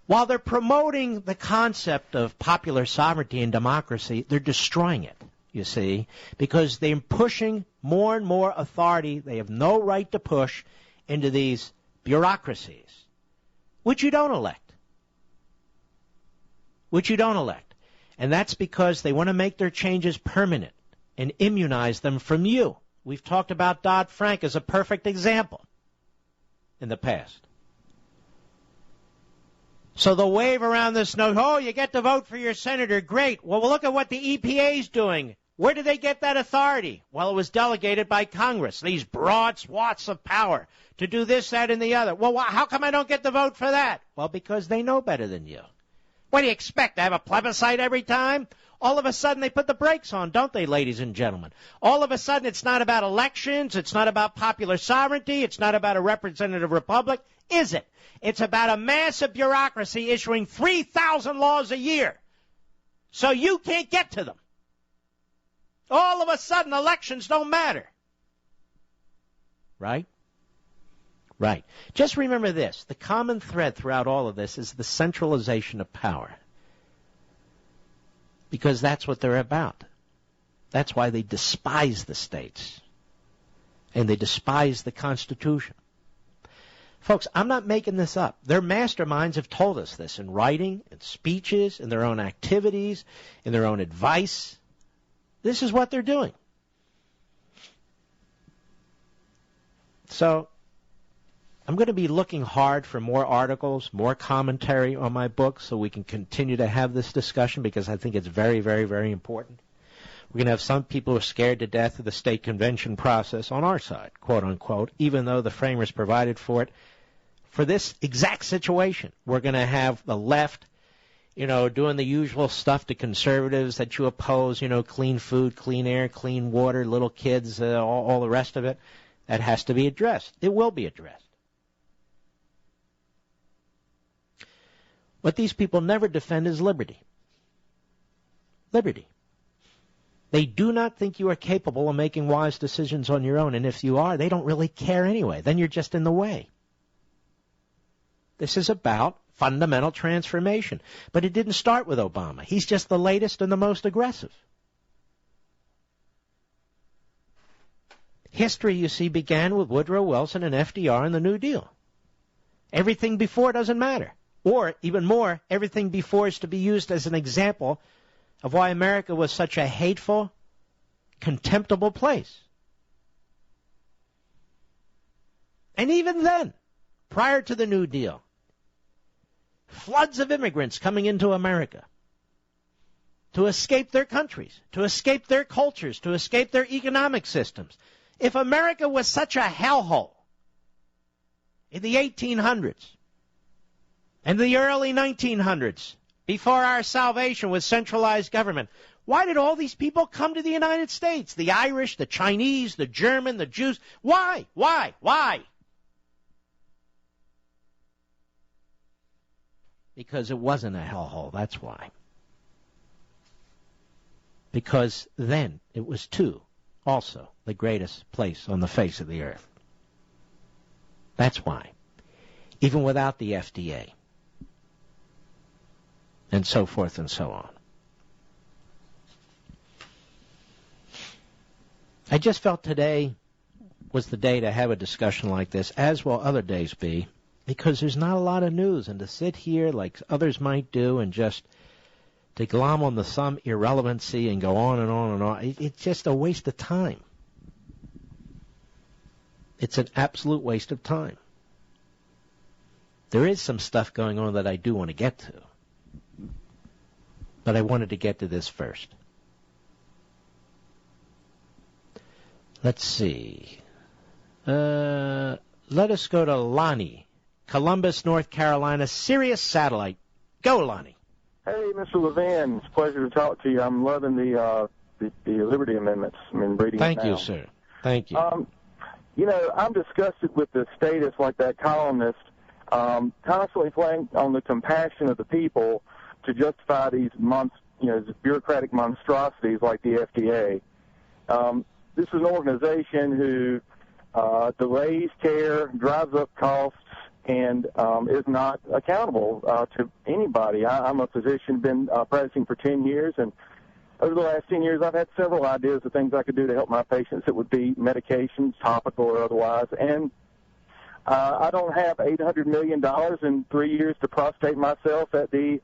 While they're promoting the concept of popular sovereignty and democracy, they're destroying it. you see, because they're pushing more and more authority they have no right to push into these bureaucracies, which you don't elect. And that's because they want to make their changes permanent and immunize them from you. We've talked about Dodd-Frank as a perfect example in the past. So the wave around this note, oh, you get to vote for your senator, great. Well, look at what the EPA's doing. Where did they get that authority? Well, it was delegated by Congress, these broad swaths of power to do this, that, and the other. Well, how come I don't get to vote for that? Well, because they know better than you. What do you expect, to have a plebiscite every time? All of a sudden they put the brakes on, don't they, ladies and gentlemen? All of a sudden it's not about elections, it's not about popular sovereignty, it's not about a representative republic, is it? It's about a massive bureaucracy issuing 3,000 laws a year. So you can't get to them. All of a sudden elections don't matter. Right? Right. Just remember this. The common thread throughout all of this is the centralization of power. Because that's what they're about. That's why they despise the states. And they despise the Constitution. Folks, I'm not making this up. Their masterminds have told us this in writing, in speeches, in their own activities, in their own advice. This is what they're doing. So, I'm going to be looking hard for more articles, more commentary on my book so we can continue to have this discussion because I think it's very, very, very important. We're going to have some people who are scared to death of the state convention process on our side, quote unquote, even though the framers provided for it. For this exact situation, we're going to have the left, doing the usual stuff to conservatives that you oppose, clean food, clean air, clean water, little kids, all the rest of it. That has to be addressed. It will be addressed. What these people never defend is liberty. Liberty. They do not think you are capable of making wise decisions on your own, and if you are, they don't really care anyway. Then you're just in the way. This is about fundamental transformation. But it didn't start with Obama. He's just the latest and the most aggressive. History, you see, began with Woodrow Wilson and FDR and the New Deal. Everything before doesn't matter. Or, even more, everything before is to be used as an example of why America was such a hateful, contemptible place. And even then, prior to the New Deal, floods of immigrants coming into America to escape their countries, to escape their cultures, to escape their economic systems. If America was such a hellhole in the 1800s and the early 1900s, before our salvation with centralized government, why did all these people come to the United States? The Irish, the Chinese, the German, the Jews. Why? Because it wasn't a hellhole, that's why. Because then it was too, also, the greatest place on the face of the earth. That's why. Even without the FDA. And so forth and so on. I just felt today was the day to have a discussion like this, as will other days be, because there's not a lot of news, and to sit here like others might do and just to glom on some irrelevancy and go on and on and on, it's just a waste of time. It's an absolute waste of time. There is some stuff going on that I do want to get to, but I wanted to get to this first. Let's see. Let us go to Lonnie, Columbus, North Carolina, Sirius Satellite. Go, Lonnie. Hey, Mr. Levin. It's a pleasure to talk to you. I'm loving the Liberty Amendments. I'm reading it now. Thank you, sir. Thank you. I'm disgusted with the statists like that columnist constantly playing on the compassion of the people to justify these bureaucratic monstrosities like the FDA. This is an organization who delays care, drives up costs, and is not accountable to anybody. I'm a physician, been practicing for 10 years, and over the last 10 years, I've had several ideas of things I could do to help my patients. It would be medications, topical or otherwise. And I don't have $800 million in 3 years to prostrate myself at the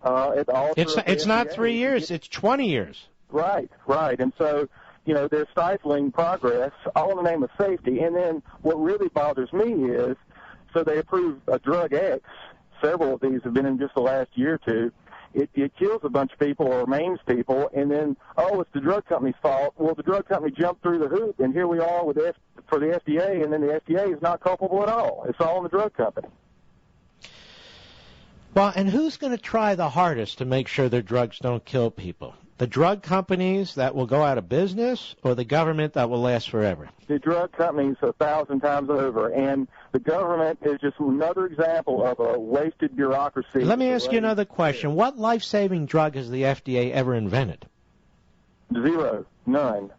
altar. It's not 3 years. It's 20 years. Right. And so, they're stifling progress, all in the name of safety. And then what really bothers me is, so they approve a drug X. Several of these have been in just the last year or two. It kills a bunch of people or maims people, and then, it's the drug company's fault. Well, the drug company jumped through the hoop, and here we are for the FDA, and then the FDA is not culpable at all. It's all in the drug company. Well, and who's going to try the hardest to make sure their drugs don't kill people? The drug companies that will go out of business, or the government that will last forever? The drug companies 1,000 times over, and the government is just another example of a wasted bureaucracy. Let me ask you another question. What life-saving drug has the FDA ever invented? Zero. None.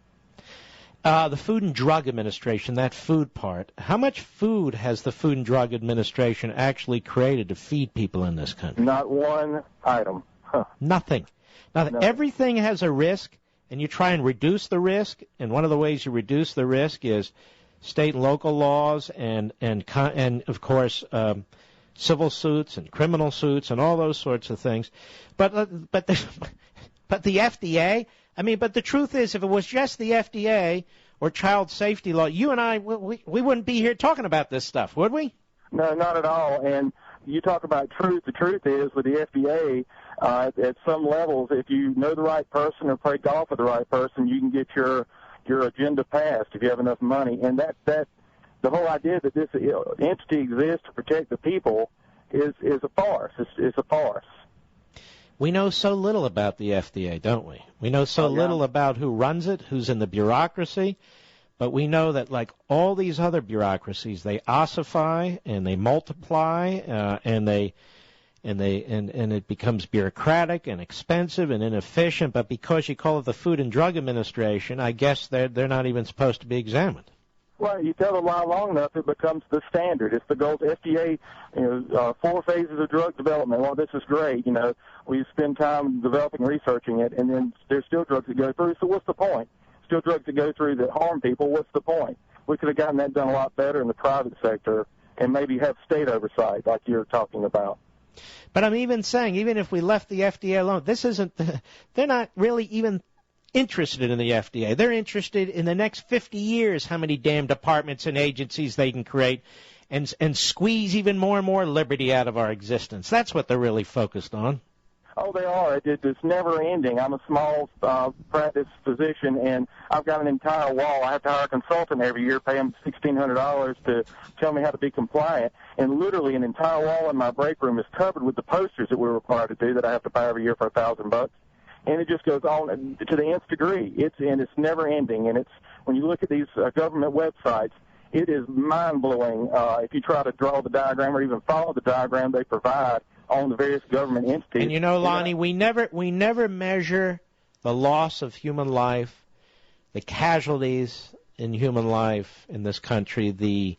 The Food and Drug Administration, that food part, how much food has the Food and Drug Administration actually created to feed people in this country? Not one item. Nothing. No. Everything has a risk, and you try and reduce the risk, and one of the ways you reduce the risk is state and local laws and of course, civil suits and criminal suits and all those sorts of things. But the FDA, but the truth is, if it was just the FDA or child safety law, you and I, we wouldn't be here talking about this stuff, would we? No, not at all. And you talk about truth. The truth is, with the FDA, at some levels, if you know the right person or play golf with the right person, you can get your agenda passed if you have enough money. And that the whole idea that this entity exists to protect the people is a farce. It's a farce. We know so little about the FDA, don't we? We know so little about who runs it, who's in the bureaucracy, but we know that, like all these other bureaucracies, they ossify and they multiply, and it becomes bureaucratic and expensive and inefficient. But because you call it the Food and Drug Administration, I guess they're not even supposed to be examined. Well, you tell a lie long enough, it becomes the standard. It's the gold. FDA, 4 phases of drug development. Well, this is great. We spend time developing, researching it, and then there's still drugs that go through. So what's the point? Still drugs that go through that harm people. What's the point? We could have gotten that done a lot better in the private sector and maybe have state oversight like you're talking about. But I'm even saying, even if we left the FDA alone, they're not really even interested in the FDA. They're interested in the next 50 years how many damn departments and agencies they can create and squeeze even more and more liberty out of our existence. That's what they're really focused on. Oh, they are. It's never ending. I'm a small practice physician, and I've got an entire wall. I have to hire a consultant every year, pay him $1,600 to tell me how to be compliant. And literally an entire wall in my break room is covered with the posters that we're required to do that I have to pay every year for $1,000. And it just goes on to the nth degree. It's never ending. And when you look at these government websites, it is mind-blowing if you try to draw the diagram or even follow the diagram they provide on the various government entities. And Lonnie, we never measure the loss of human life, the casualties in human life in this country, the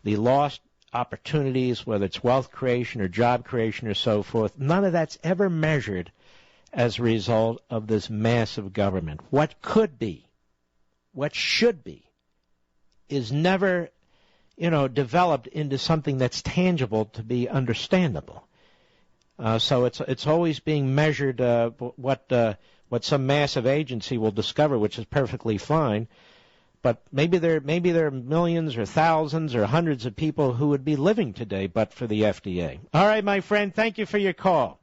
lost opportunities, whether it's wealth creation or job creation or so forth. None of that's ever measured as a result of this massive government. What could be, what should be, is never, developed into something that's tangible to be understandable. So it's always being measured what some massive agency will discover, which is perfectly fine. But maybe there are millions or thousands or hundreds of people who would be living today but for the FDA. All right, my friend, thank you for your call.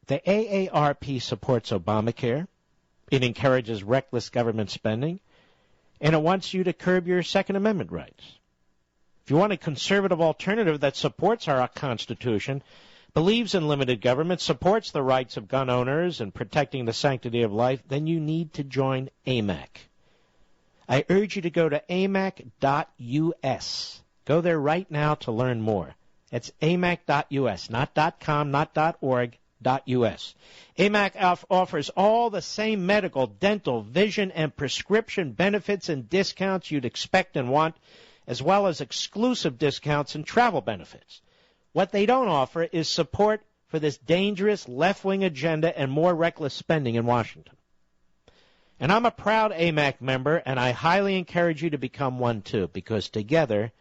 The AARP supports Obamacare. It encourages reckless government spending, and it wants you to curb your Second Amendment rights. If you want a conservative alternative that supports our Constitution, believes in limited government, supports the rights of gun owners and protecting the sanctity of life, then you need to join AMAC. I urge you to go to amac.us. Go there right now to learn more. It's amac.us, not .com, not .org, .us. AMAC offers all the same medical, dental, vision, and prescription benefits and discounts you'd expect and want, as well as exclusive discounts and travel benefits. What they don't offer is support for this dangerous left-wing agenda and more reckless spending in Washington. And I'm a proud AMAC member, and I highly encourage you to become one too, because together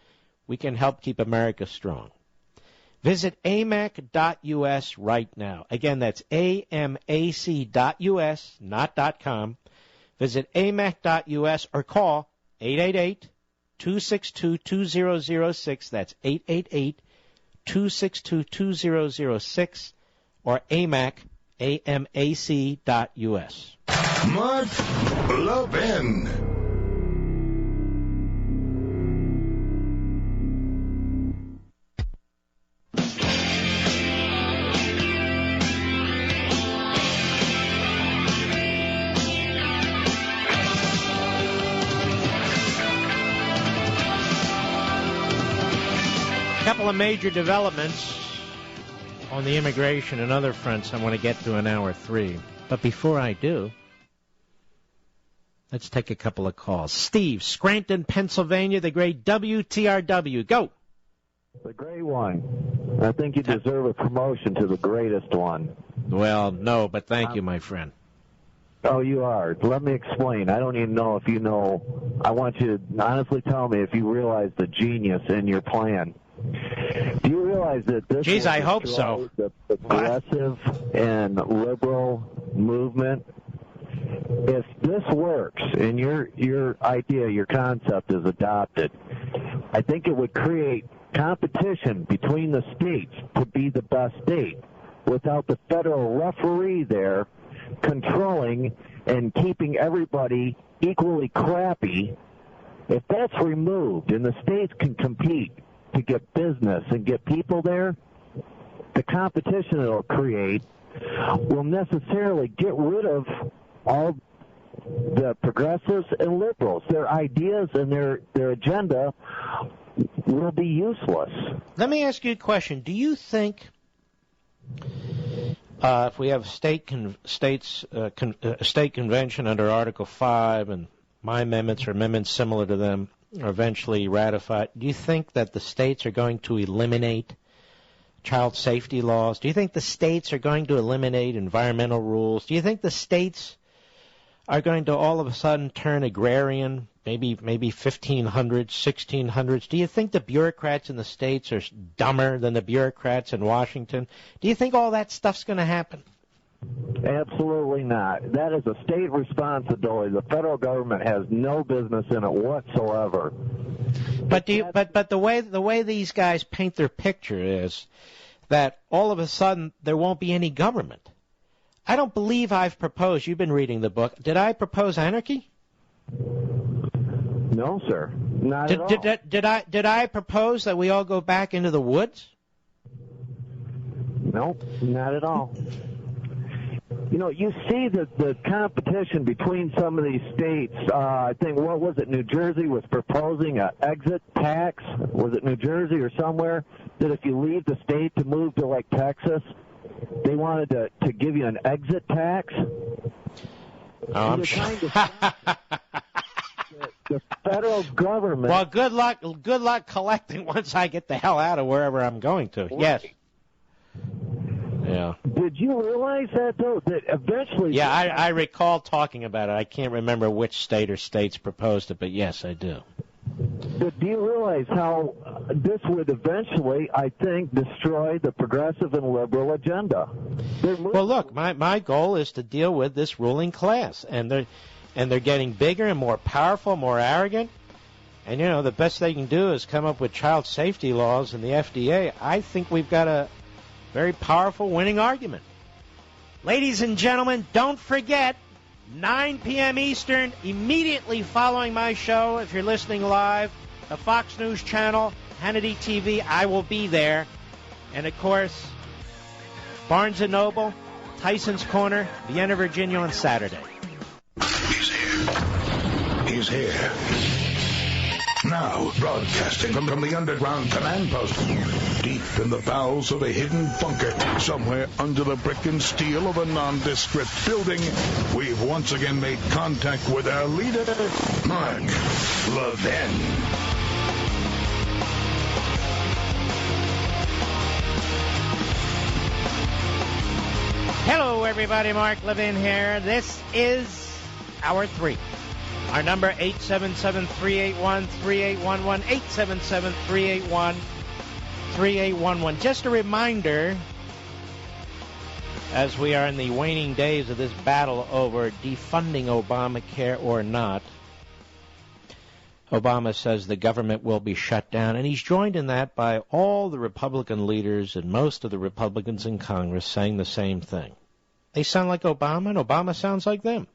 we can help keep America strong. Visit amac.us right now. Again, that's amac.us, not .com. Visit amac.us or call 888-262-2006. That's 888-262-2006 or amac.us. Mark Levin. A couple of major developments on the immigration and other fronts I want to get to in hour 3. But before I do, let's take a couple of calls. Steve, Scranton, Pennsylvania, the great WTRW. Go. The great one. I think you deserve a promotion to the greatest one. Well, no, but thank you, my friend. Oh, you are. Let me explain. I don't even know if you know. I want you to honestly tell me if you realize the genius in your plan. Do you realize that this Geez, I hope so. The progressive and liberal movement? If this works and your idea, your concept is adopted, I think it would create competition between the states to be the best state without the federal referee there controlling and keeping everybody equally crappy. If that's removed and the states can compete to get business and get people there, the competition it'll create will necessarily get rid of all the progressives and liberals. Their ideas and their agenda will be useless. Let me ask you a question. Do you think if we have a state convention under Article 5 and my amendments or amendments similar to them are eventually ratified, do you think that the states are going to eliminate child safety laws? Do you think the states are going to eliminate environmental rules? Do you think the states are going to all of a sudden turn agrarian, maybe 1500s, 1600s? Do you think the bureaucrats in the states are dumber than the bureaucrats in Washington? Do you think all that stuff's going to happen? Absolutely not. That is a state responsibility. The federal government has no business in it whatsoever. But the way these guys paint their picture is that all of a sudden there won't be any government. I don't believe I've proposed. You've been reading the book. Did I propose anarchy? No, sir. Not at all. Did I propose that we all go back into the woods? No, not at all. You know, you see the competition between some of these states. I think, what was it, New Jersey was proposing an exit tax. Was it New Jersey or somewhere? That if you leave the state to move to, like, Texas, they wanted to give you an exit tax. Oh, I'm sure. The federal government... Well, good luck collecting once I get the hell out of wherever I'm going to. Right. Yes. Yeah. Did you realize that, though, that eventually... Yeah, I recall talking about it. I can't remember which state or states proposed it, but yes, I do. But do you realize how this would eventually, I think, destroy the progressive and liberal agenda? Well, look, my goal is to deal with this ruling class, and they're getting bigger and more powerful, more arrogant. And, you know, the best they can do is come up with child safety laws and the FDA. I think we've got a very powerful winning argument. Ladies and gentlemen, don't forget, 9 p.m. Eastern, immediately following my show, if you're listening live, the Fox News Channel, Hannity TV, I will be there. And, of course, Barnes & Noble, Tyson's Corner, Vienna, Virginia on Saturday. He's here. He's here. Now, broadcasting from the underground command post, deep in the bowels of a hidden bunker, somewhere under the brick and steel of a nondescript building, we've once again made contact with our leader, Mark Levin. Hello, everybody. Mark Levin here. This is Hour 3. Our number, 877-381-3811, 877-381-3811. Just a reminder, as we are in the waning days of this battle over defunding Obamacare or not, Obama says the government will be shut down, and he's joined in that by all the Republican leaders and most of the Republicans in Congress saying the same thing. They sound like Obama, and Obama sounds like them.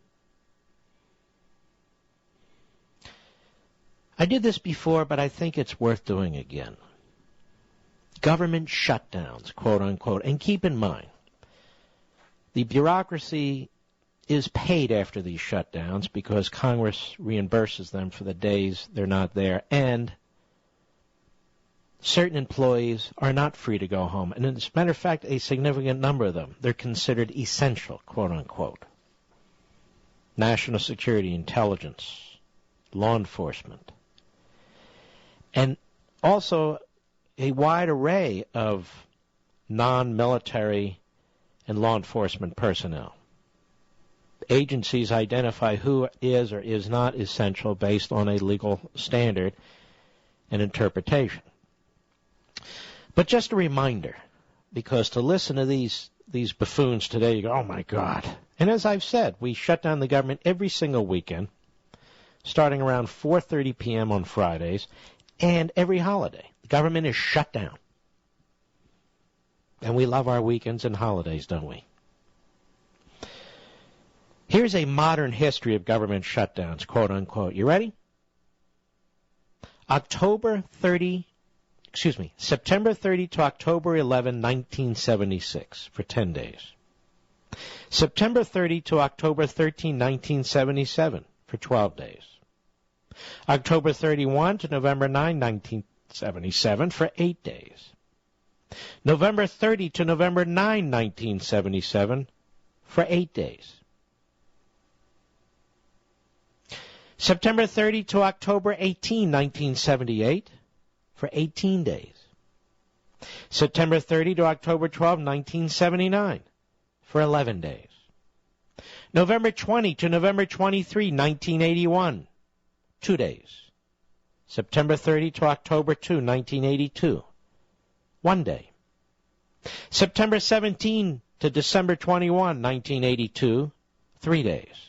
I did this before, but I think it's worth doing again. Government shutdowns, quote unquote, and keep in mind, the bureaucracy is paid after these shutdowns because Congress reimburses them for the days they're not there, and certain employees are not free to go home. And as a matter of fact, a significant number of them, they're considered essential, quote unquote. National security, intelligence, law enforcement, and also a wide array of non-military and law enforcement personnel. Agencies identify who is or is not essential based on a legal standard and interpretation. But just a reminder, because to listen to these buffoons today, you go, oh my God. And as I've said, we shut down the government every single weekend, starting around 4:30 p.m. on Fridays, and every holiday. The government is shut down. And we love our weekends and holidays, don't we? Here's a modern history of government shutdowns, quote unquote. You ready? September 30 to October 11, 1976, for 10 days. September 30 to October 13, 1977, for 12 days. October 31 to November 9, 1977, for 8 days. November 30 to November 9, 1977, for 8 days. September 30 to October 18, 1978, for 18 days. September 30 to October 12, 1979, for 11 days. November 20 to November 23, 1981, 2 days. September 30 to October 2, 1982, 1 day. September 17 to December 21, 1982, 3 days.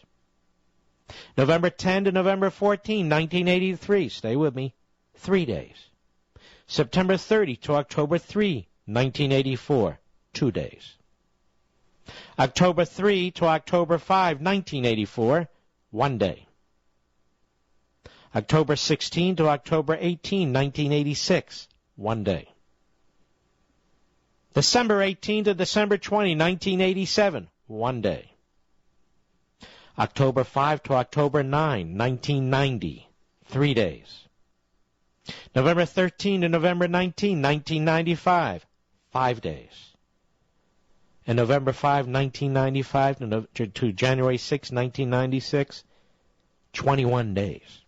November 10 to November 14, 1983, stay with me, 3 days. September 30 to October 3, 1984, 2 days. October 3 to October 5, 1984, 1 day. October 16 to October 18, 1986, 1 day. December 18 to December 20, 1987, 1 day. October 5 to October 9, 1990, 3 days. November 13 to November 19, 1995, 5 days. And November 5, 1995 to January 6, 1996, 21 days.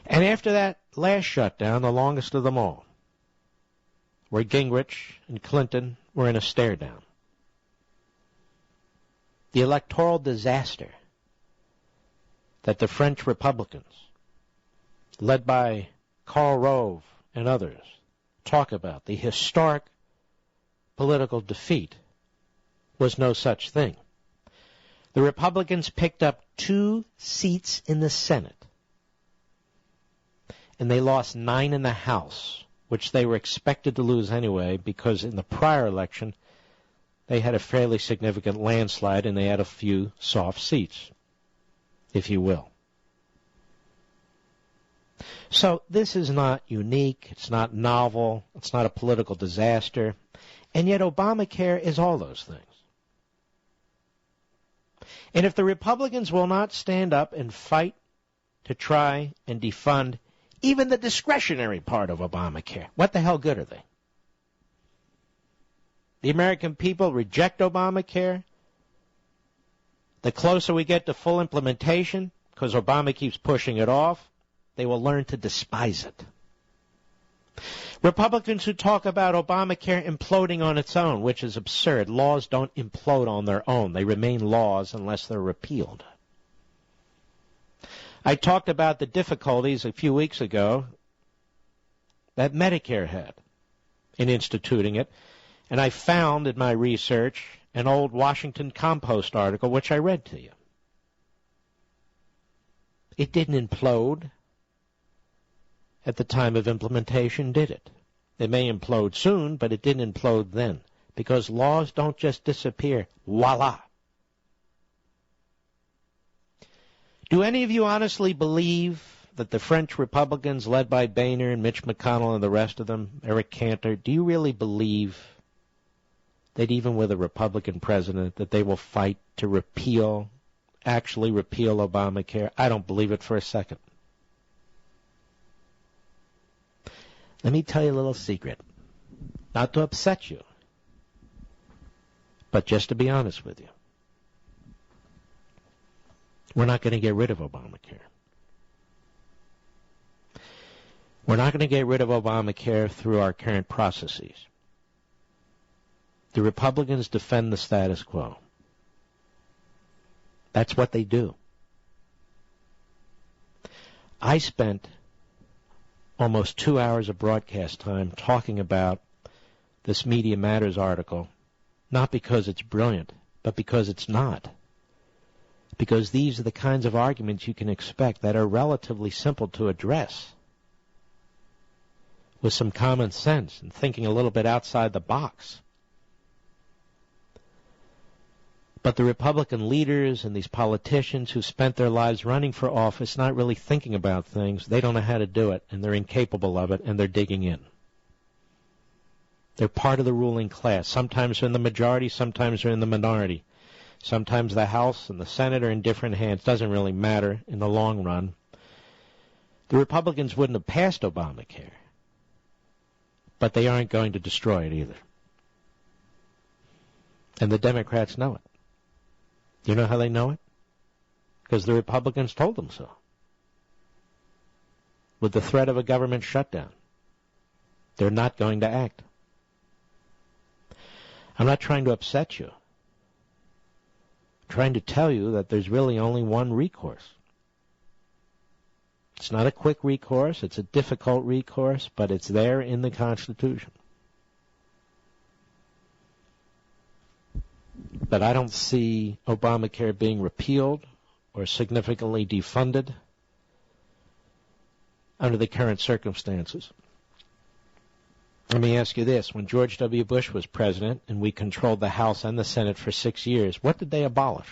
And after that last shutdown, the longest of them all, where Gingrich and Clinton were in a stare-down. The electoral disaster that the French Republicans, led by Karl Rove and others, talk about, the historic political defeat, was no such thing. The Republicans picked up 2 seats in the Senate, and they lost 9 in the House, which they were expected to lose anyway because in the prior election they had a fairly significant landslide and they had a few soft seats, if you will. So this is not unique, it's not novel, it's not a political disaster, and yet Obamacare is all those things. And if the Republicans will not stand up and fight to try and defund even the discretionary part of Obamacare, what the hell good are they? The American people reject Obamacare. The closer we get to full implementation, because Obama keeps pushing it off, they will learn to despise it. Republicans who talk about Obamacare imploding on its own, which is absurd. Laws don't implode on their own. They remain laws unless they're repealed. I talked about the difficulties a few weeks ago that Medicare had in instituting it, and I found in my research an old Washington Compost article, which I read to you. It didn't implode at the time of implementation, did it? It may implode soon, but it didn't implode then, because laws don't just disappear. Voila. Do any of you honestly believe that the French Republicans, led by Boehner and Mitch McConnell and the rest of them, Eric Cantor, do you really believe that even with a Republican president that they will fight to actually repeal Obamacare? I don't believe it for a second. Let me tell you a little secret, not to upset you, but just to be honest with you. We're not going to get rid of Obamacare. We're not going to get rid of Obamacare through our current processes. The Republicans defend the status quo. That's what they do. I spent almost 2 hours of broadcast time talking about this Media Matters article, not because it's brilliant, but because it's not. Because these are the kinds of arguments you can expect that are relatively simple to address with some common sense and thinking a little bit outside the box. But the Republican leaders and these politicians who spent their lives running for office not really thinking about things, they don't know how to do it, and they're incapable of it, and they're digging in. They're part of the ruling class. Sometimes they're in the majority, sometimes they're in the minority. Sometimes the House and the Senate are in different hands. Doesn't really matter in the long run. The Republicans wouldn't have passed Obamacare, but they aren't going to destroy it either. And the Democrats know it. You know how they know it? Because the Republicans told them so. With the threat of a government shutdown, they're not going to act. I'm not trying to upset you. I'm trying to tell you that there's really only one recourse. It's not a quick recourse. It's a difficult recourse, but it's there in the Constitution. But I don't see Obamacare being repealed or significantly defunded under the current circumstances. Let me ask you this. When George W. Bush was president and we controlled the House and the Senate for 6 years, what did they abolish?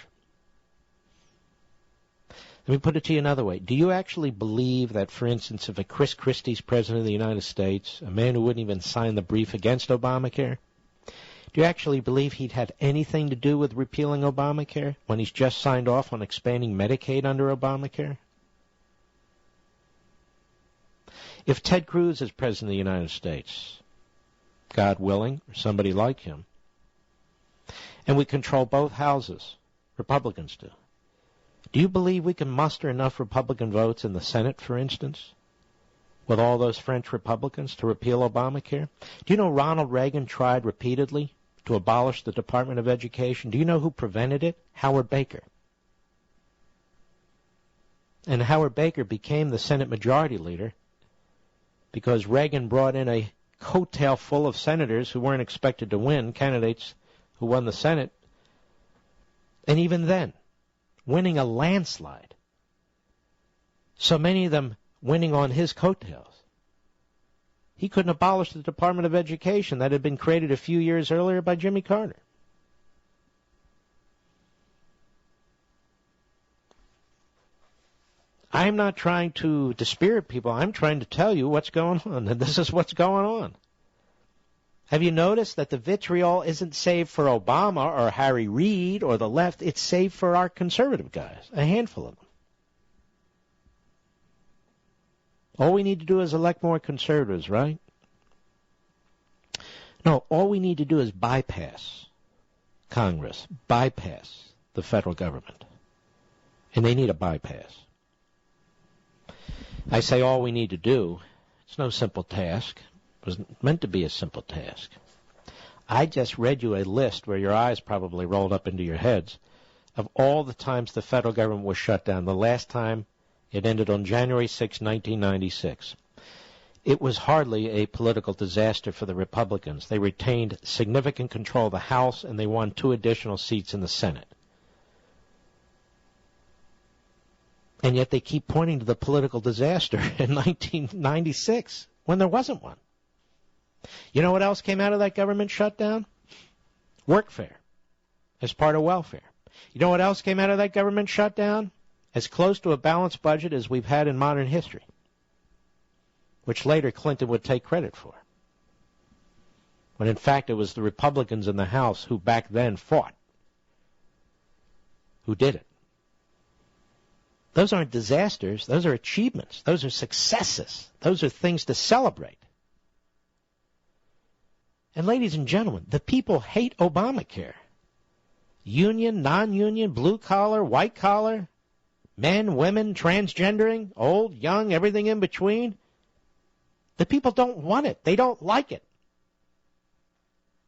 Let me put it to you another way. Do you actually believe that, for instance, if a Chris Christie's president of the United States, a man who wouldn't even sign the brief against Obamacare, do you actually believe he'd had anything to do with repealing Obamacare when he's just signed off on expanding Medicaid under Obamacare? If Ted Cruz is president of the United States, God willing, or somebody like him, and we control both houses, Republicans do you believe we can muster enough Republican votes in the Senate, for instance, with all those French Republicans to repeal Obamacare? Do you know Ronald Reagan tried repeatedly to abolish the Department of Education? Do you know who prevented it? Howard Baker. And Howard Baker became the Senate Majority Leader because Reagan brought in a coattail full of senators who weren't expected to win, candidates who won the Senate. And even then, winning a landslide. So many of them winning on his coattails. He couldn't abolish the Department of Education that had been created a few years earlier by Jimmy Carter. I'm not trying to dispirit people. I'm trying to tell you what's going on, and this is what's going on. Have you noticed that the vitriol isn't saved for Obama or Harry Reid or the left? It's saved for our conservative guys, a handful of them. All we need to do is elect more conservatives, right? No, all we need to do is bypass Congress, bypass the federal government. And they need a bypass. I say all we need to do. It's no simple task. It was meant to be a simple task. I just read you a list where your eyes probably rolled up into your heads of all the times the federal government was shut down. The last time it ended on January 6, 1996. It was hardly a political disaster for the Republicans. They retained significant control of the House, and they won 2 additional seats in the Senate. And yet they keep pointing to the political disaster in 1996 when there wasn't one. You know what else came out of that government shutdown? Workfare as part of welfare. You know what else came out of that government shutdown? As close to a balanced budget as we've had in modern history, which later Clinton would take credit for. When in fact it was the Republicans in the House who back then fought, who did it. Those aren't disasters. Those are achievements. Those are successes. Those are things to celebrate. And ladies and gentlemen, the people hate Obamacare. Union, non-union, blue-collar, white-collar, men, women, transgendering, old, young, everything in between. The people don't want it. They don't like it.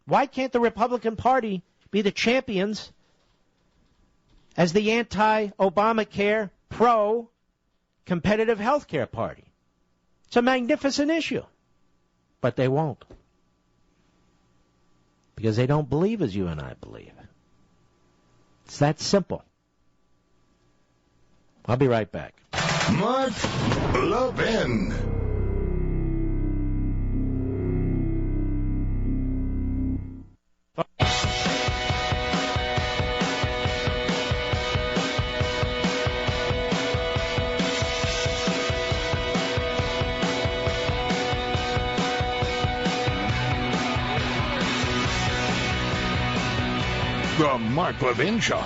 Why can't the Republican Party be the champions as the anti-Obamacare, pro-competitive health care party? It's a magnificent issue. But they won't. Because they don't believe as you and I believe. It's that simple. I'll be right back. Mark Levin. The Mark Levin Show,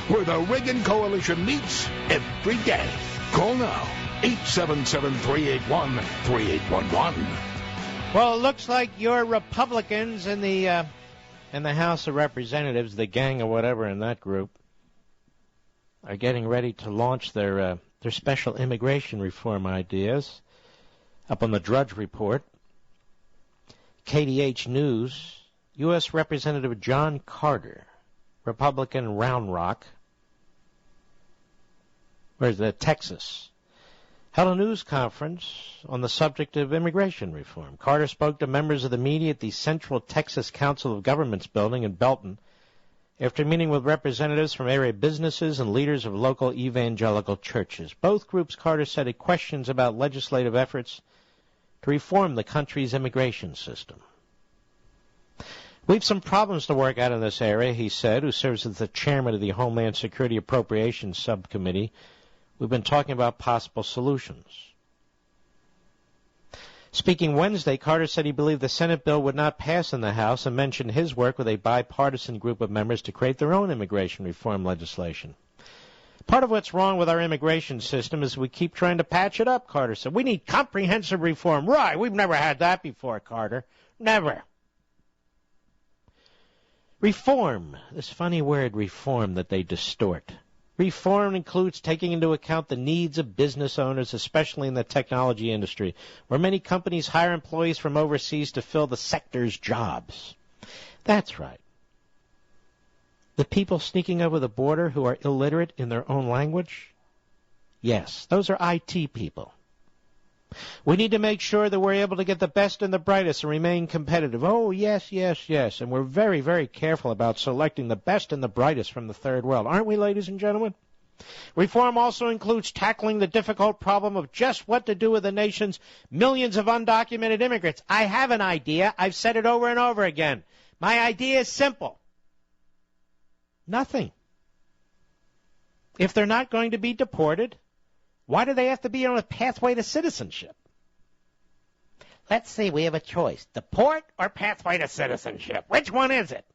where the Reagan Coalition meets every day. Call now, 877-381-3811. Well, it looks like your Republicans in the House of Representatives, the gang or whatever in that group, are getting ready to launch their special immigration reform ideas. Up on the Drudge Report, KDH News, U.S. Representative John Carter, Republican Round Rock, where's that, Texas, held a news conference on the subject of immigration reform. Carter spoke to members of the media at the Central Texas Council of Governments building in Belton after meeting with representatives from area businesses and leaders of local evangelical churches. Both groups, Carter said, had questions about legislative efforts to reform the country's immigration system. We have some problems to work out in this area, he said, who serves as the chairman of the Homeland Security Appropriations Subcommittee. We've been talking about possible solutions. Speaking Wednesday, Carter said he believed the Senate bill would not pass in the House and mentioned his work with a bipartisan group of members to create their own immigration reform legislation. Part of what's wrong with our immigration system is we keep trying to patch it up, Carter said. We need comprehensive reform. Right, we've never had that before, Carter. Never. Reform, this funny word reform that they distort. Reform includes taking into account the needs of business owners, especially in the technology industry, where many companies hire employees from overseas to fill the sector's jobs. That's right. The people sneaking over the border who are illiterate in their own language? Yes, those are IT people. We need to make sure that we're able to get the best and the brightest and remain competitive. Oh, yes, yes, yes. And we're very, very careful about selecting the best and the brightest from the third world. Aren't we, ladies and gentlemen? Reform also includes tackling the difficult problem of just what to do with the nation's millions of undocumented immigrants. I have an idea. I've said it over and over again. My idea is simple. Nothing. If they're not going to be deported, why do they have to be on a pathway to citizenship? Let's see, we have a choice. Deport or pathway to citizenship? Which one is it?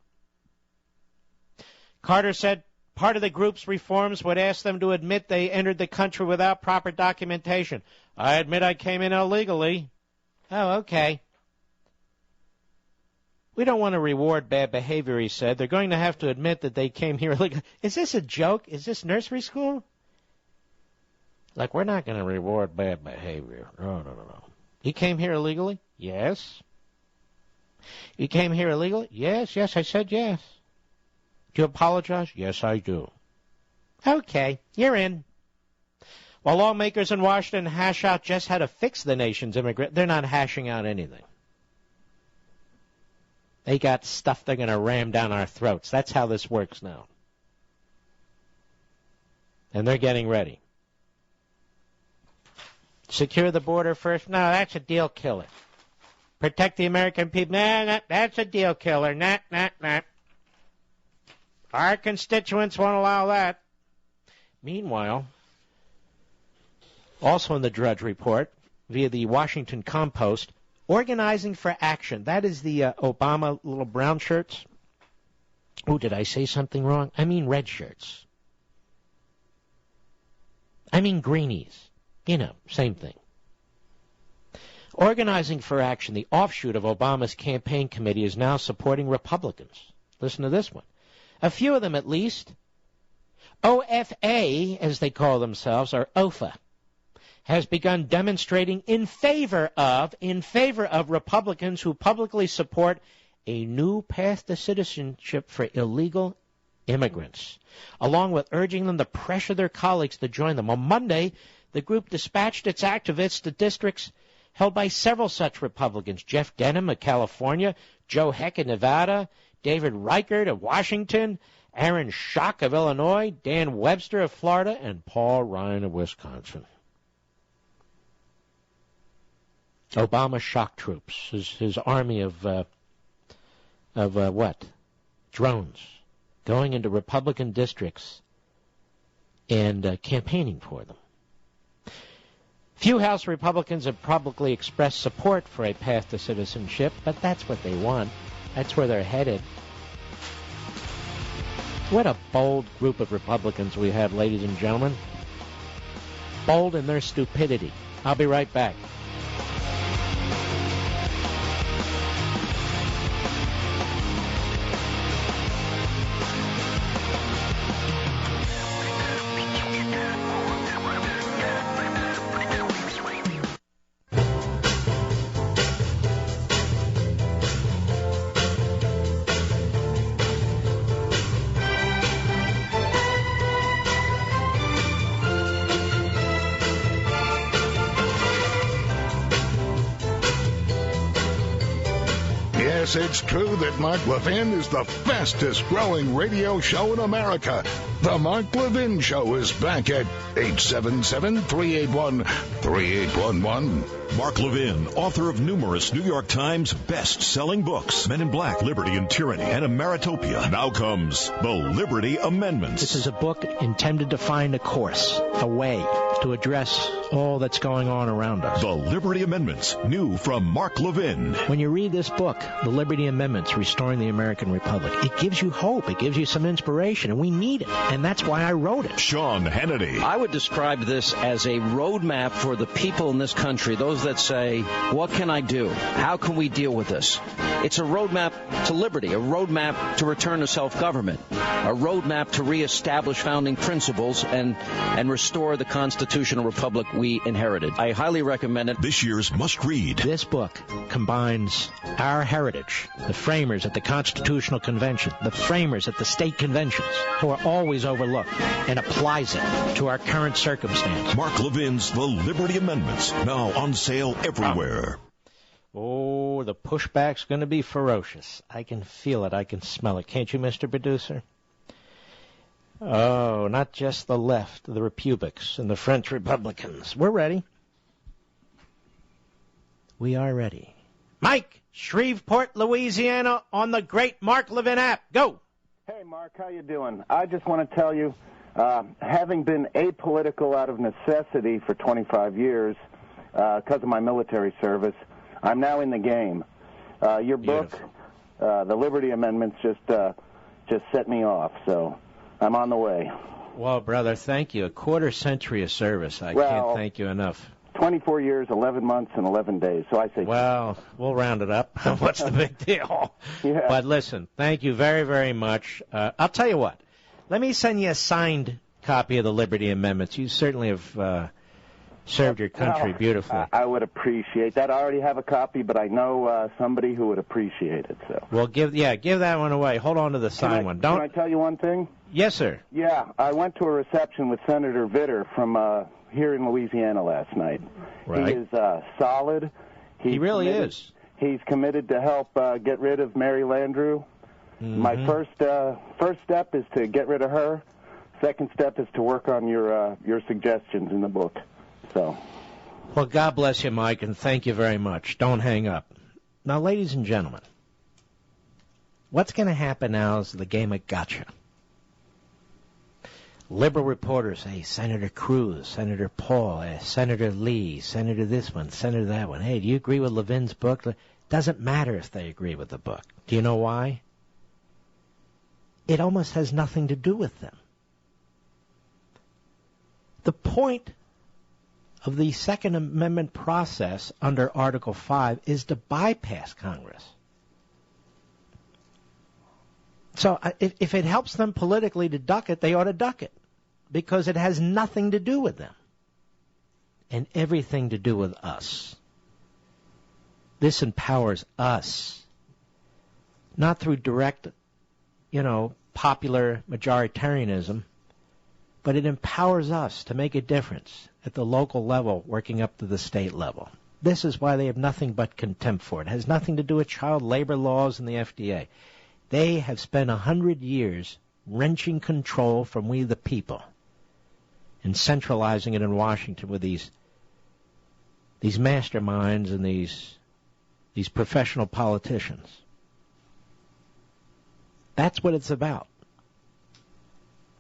Carter said part of the group's reforms would ask them to admit they entered the country without proper documentation. I admit I came in illegally. Oh, okay. We don't want to reward bad behavior, he said. They're going to have to admit that they came here illegally. Is this a joke? Is this nursery school? Like, we're not going to reward bad behavior. No. You came here illegally? Yes. You came here illegally? Yes, I said yes. Do you apologize? Yes, I do. Okay, you're in. While lawmakers in Washington hash out just how to fix the nation's immigrant, they're not hashing out anything. They got stuff they're going to ram down our throats. That's how this works now. And they're getting ready. Secure the border first? No, that's a deal killer. Protect the American people? Nah, that's a deal killer. Nah. Our constituents won't allow that. Meanwhile, also in the Drudge Report, via the Washington Compost, Organizing for Action. That is the Obama little brown shirts. Oh, did I say something wrong? I mean red shirts. I mean greenies. You know, same thing. Organizing for Action, the offshoot of Obama's campaign committee, is now supporting Republicans. Listen to this one. A few of them, at least. OFA, as they call themselves, or OFA, has begun demonstrating in favor of Republicans who publicly support a new path to citizenship for illegal immigrants, along with urging them to pressure their colleagues to join them. On Monday, the group dispatched its activists to districts held by several such Republicans: Jeff Denham of California, Joe Heck of Nevada, David Reichert of Washington, Aaron Schock of Illinois, Dan Webster of Florida, and Paul Ryan of Wisconsin. Obama shock troops, his army of what? Drones, going into Republican districts and campaigning for them. Few House Republicans have publicly expressed support for a path to citizenship, but that's what they want. That's where they're headed. What a bold group of Republicans we have, ladies and gentlemen. Bold in their stupidity. I'll be right back. Yes, it's true that Mark Levin is the fastest-growing radio show in America. The Mark Levin Show is back at 877-381-3811. Mark Levin, author of numerous New York Times best-selling books, Men in Black, Liberty and Tyranny, and Ameritopia. Now comes the Liberty Amendments. This is a book intended to find a course, a way to address all that's going on around us. The Liberty Amendments, new from Mark Levin. When you read this book, The Liberty Amendments, Restoring the American Republic, it gives you hope, it gives you some inspiration, and we need it, and that's why I wrote it. Sean Hannity. I would describe this as a roadmap for the people in this country, those that say, what can I do? How can we deal with this? It's a roadmap to liberty, a roadmap to return to self-government, a roadmap to reestablish founding principles and restore the constitutional republic we inherited. I highly recommend it. This year's must-read. This book combines our heritage, the framers at the Constitutional Convention, the framers at the state conventions, who are always overlooked, and applies it to our current circumstance. Mark Levin's The Liberty Amendments, now on sale everywhere. Oh, the pushback's going to be ferocious. I can feel it. I can smell it. Can't you, Mr. Producer? Oh, not just the left, the Republics and the French Republicans. We're ready. We are ready. Mike, Shreveport, Louisiana, on the great Mark Levin app. Go. Hey, Mark, how you doing? I just want to tell you, having been apolitical out of necessity for 25 years because of my military service, I'm now in the game. Your book, The Liberty Amendments, just set me off, so I'm on the way. Well, brother, thank you. A quarter century of service. I can't thank you enough. 24 years, 11 months, and 11 days. So I say... Well, we'll round it up. What's the big deal? Yeah. But listen, thank you very, very much. I'll tell you what. Let me send you a signed copy of the Liberty Amendments. You certainly have served your country beautifully. I would appreciate that. I already have a copy, but I know somebody who would appreciate it. So. Well, give that one away. Hold on to the signed one. Can I tell you one thing? Yes, sir. Yeah, I went to a reception with Senator Vitter from here in Louisiana last night. Right. He is solid. He really is. He's committed to help get rid of Mary Landrieu. Mm-hmm. My first step is to get rid of her. Second step is to work on your suggestions in the book. So. Well, God bless you, Mike, and thank you very much. Don't hang up. Now, ladies and gentlemen, what's going to happen now is the game of gotcha. Liberal reporters say, Senator Cruz, Senator Paul, Senator Lee, Senator this one, Senator that one. Hey, do you agree with Levin's book? Doesn't matter if they agree with the book. Do you know why? It almost has nothing to do with them. The point of the Second Amendment process under Article 5 is to bypass Congress. So if it helps them politically to duck it, they ought to duck it, because it has nothing to do with them and everything to do with us. This empowers us, not through direct, popular majoritarianism, but it empowers us to make a difference at the local level, working up to the state level. This is why they have nothing but contempt for it. It has nothing to do with child labor laws and the FDA. They have spent 100 years wrenching control from we the people and centralizing it in Washington with these masterminds and these professional politicians. That's what it's about.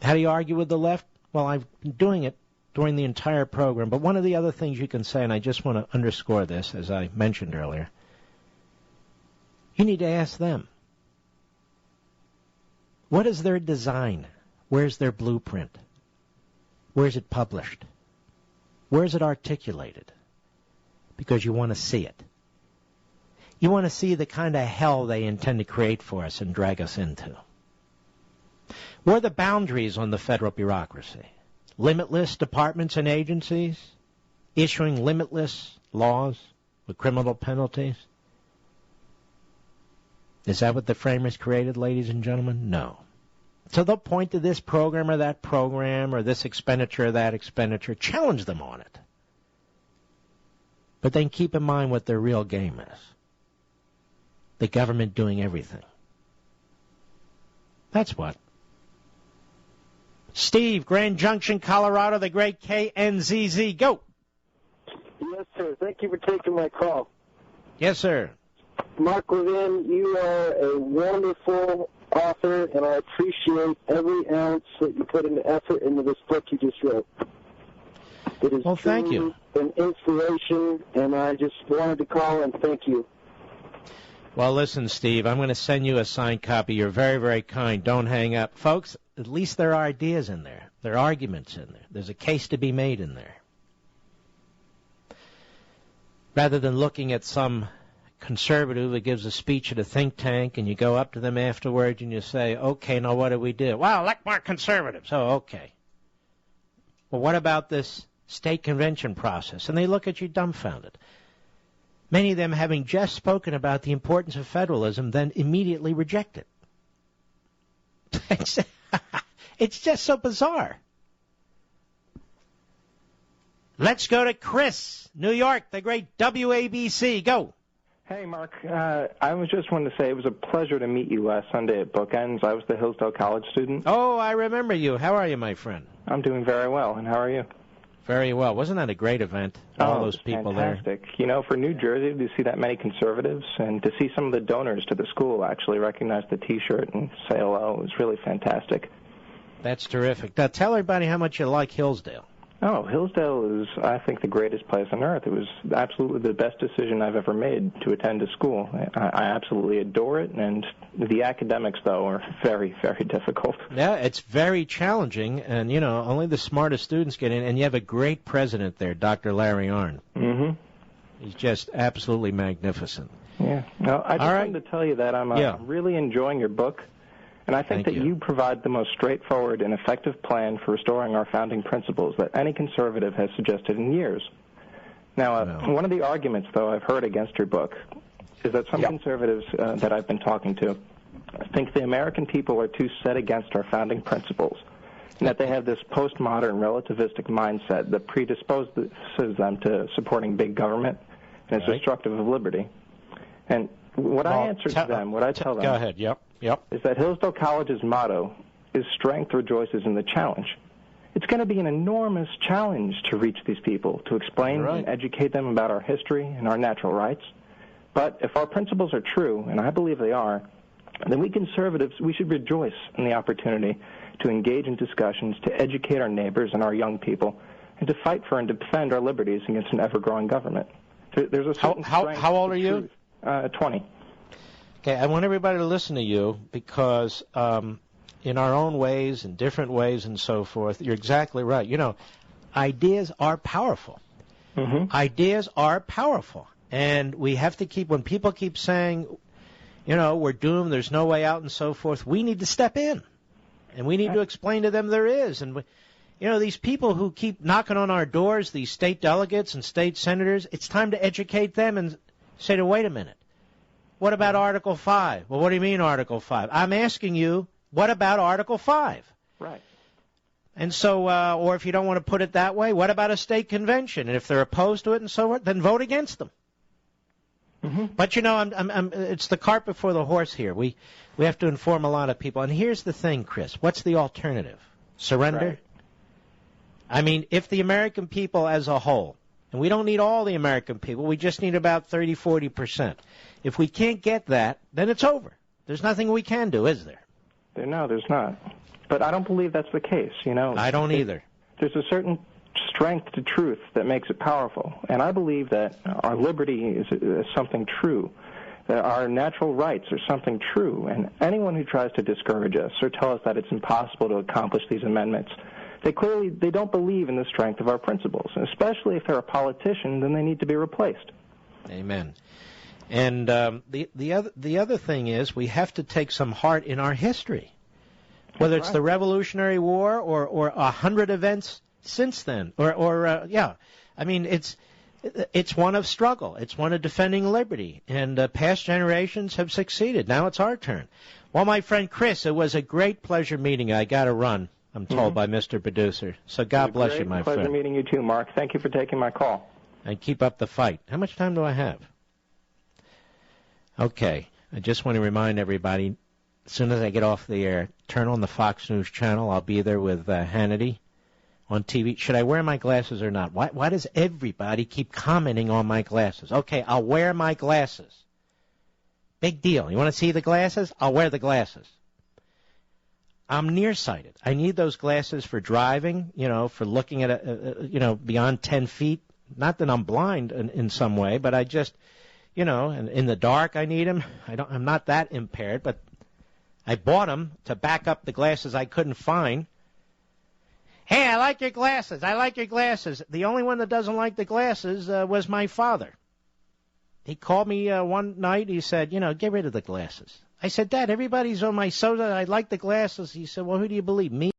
How do you argue with the left? Well, I've been doing it during the entire program, but one of the other things you can say, and I just want to underscore this, as I mentioned earlier, you need to ask them. What is their design? Where's their blueprint? Where's it published? Where's it articulated? Because you want to see it. You want to see the kind of hell they intend to create for us and drag us into. What are the boundaries on the federal bureaucracy? Limitless departments and agencies? Issuing limitless laws with criminal penalties? Is that what the framers created, ladies and gentlemen? No. So they'll point to this program or that program or this expenditure or that expenditure, challenge them on it. But then keep in mind what their real game is. The government doing everything. That's what. Steve, Grand Junction, Colorado, the great KNZZ. Go. Yes, sir. Thank you for taking my call. Yes, sir. Mark Levin, you are a wonderful author, and I appreciate every ounce that you put into effort into this book you just wrote. It is thank you. An inspiration, and I just wanted to call and thank you. Well, listen, Steve, I'm going to send you a signed copy. You're very, very kind. Don't hang up. Folks, at least there are ideas in there. There are arguments in there. There's a case to be made in there. Rather than looking at some conservative that gives a speech at a think tank and you go up to them afterwards and you say, okay, now what do we do? Well, elect more conservatives. Oh, okay. Well, what about this state convention process? And they look at you dumbfounded. Many of them, having just spoken about the importance of federalism, then immediately reject it. It's just so bizarre. Let's go to Chris, New York, the great WABC. Go. Hey, Mark. I was just wanting to say it was a pleasure to meet you last Sunday at Bookends. I was the Hillsdale College student. Oh, I remember you. How are you, my friend? I'm doing very well, and how are you? Very well. Wasn't that a great event? All those people fantastic. there. You know, for New Jersey to see that many conservatives and to see some of the donors to the school actually recognize the T-shirt and say hello, it was really fantastic. That's terrific. Now, tell everybody how much you like Hillsdale. Oh, Hillsdale is, I think, the greatest place on earth. It was absolutely the best decision I've ever made to attend a school. I absolutely adore it, and the academics, though, are very, very difficult. Yeah, it's very challenging, and, you know, only the smartest students get in, and you have a great president there, Dr. Larry Arnn. Mm-hmm. He's just absolutely magnificent. Yeah. No, I just wanted to tell you that I'm really enjoying your book. And I think that you provide the most straightforward and effective plan for restoring our founding principles that any conservative has suggested in years. Now, one of the arguments, though, I've heard against your book is that some conservatives that I've been talking to think the American people are too set against our founding principles, and that they have this postmodern relativistic mindset that predisposes them to supporting big government and is destructive of liberty. And what I answer to them, what I tell them, go ahead. is that Hillsdale College's motto is "Strength rejoices in the challenge." It's going to be an enormous challenge to reach these people, to explain and educate them about our history and our natural rights. But if our principles are true, and I believe they are, then we conservatives, we should rejoice in the opportunity to engage in discussions, to educate our neighbors and our young people, and to fight for and defend our liberties against an ever-growing government. There's a certain how old are you? 20. Okay, I want everybody to listen to you because in our own ways, in different ways and so forth, you're exactly right. You know, ideas are powerful. Ideas are powerful. And we have to keep, when people keep saying, you know, we're doomed, there's no way out and so forth, we need to step in. And we need to explain to them there is. And, you know, these people who keep knocking on our doors, these state delegates and state senators, it's time to educate them and say to wait a minute. What about Article 5? Well, what do you mean Article 5? I'm asking you, what about Article 5? Right. And so, or if you don't want to put it that way, what about a state convention? And if they're opposed to it and so forth, then vote against them. But, you know, it's the cart before the horse here. We have to inform a lot of people. And here's the thing, Chris. What's the alternative? Surrender? Right. I mean, if the American people as a whole, and we don't need all the American people, we just need about 30, 40%. If we can't get that, then it's over. There's nothing we can do, is there? No, there's not. But I don't believe that's the case, you know. I don't either. There's a certain strength to truth that makes it powerful. And I believe that our liberty is something true, that our natural rights are something true. And anyone who tries to discourage us or tell us that it's impossible to accomplish these amendments, they don't believe in the strength of our principles. And especially if they're a politician, then they need to be replaced. Amen. And the other thing is we have to take some heart in our history, whether it's the Revolutionary War or 100 events since then, I mean, it's one of struggle. It's one of defending liberty, and past generations have succeeded. Now it's our turn. Well, my friend Chris, it was a great pleasure meeting you. I got to run, I'm told by Mr. Producer. So God bless you, my friend. Pleasure meeting you too, Mark. Thank you for taking my call. And keep up the fight. How much time do I have? Okay, I just want to remind everybody, as soon as I get off the air, turn on the Fox News channel. I'll be there with Hannity on TV. Should I wear my glasses or not? Why does everybody keep commenting on my glasses? Okay, I'll wear my glasses. Big deal. You want to see the glasses? I'll wear the glasses. I'm nearsighted. I need those glasses for driving, you know, for looking at, beyond 10 feet. Not that I'm blind in some way, but I just, you know, and in the dark I need them. I'm not that impaired, but I bought them to back up the glasses I couldn't find. Hey, I like your glasses. I like your glasses. The only one that doesn't like the glasses was my father. He called me one night. He said, get rid of the glasses. I said, Dad, everybody's on my soda. I like the glasses. He said, well, who do you believe, me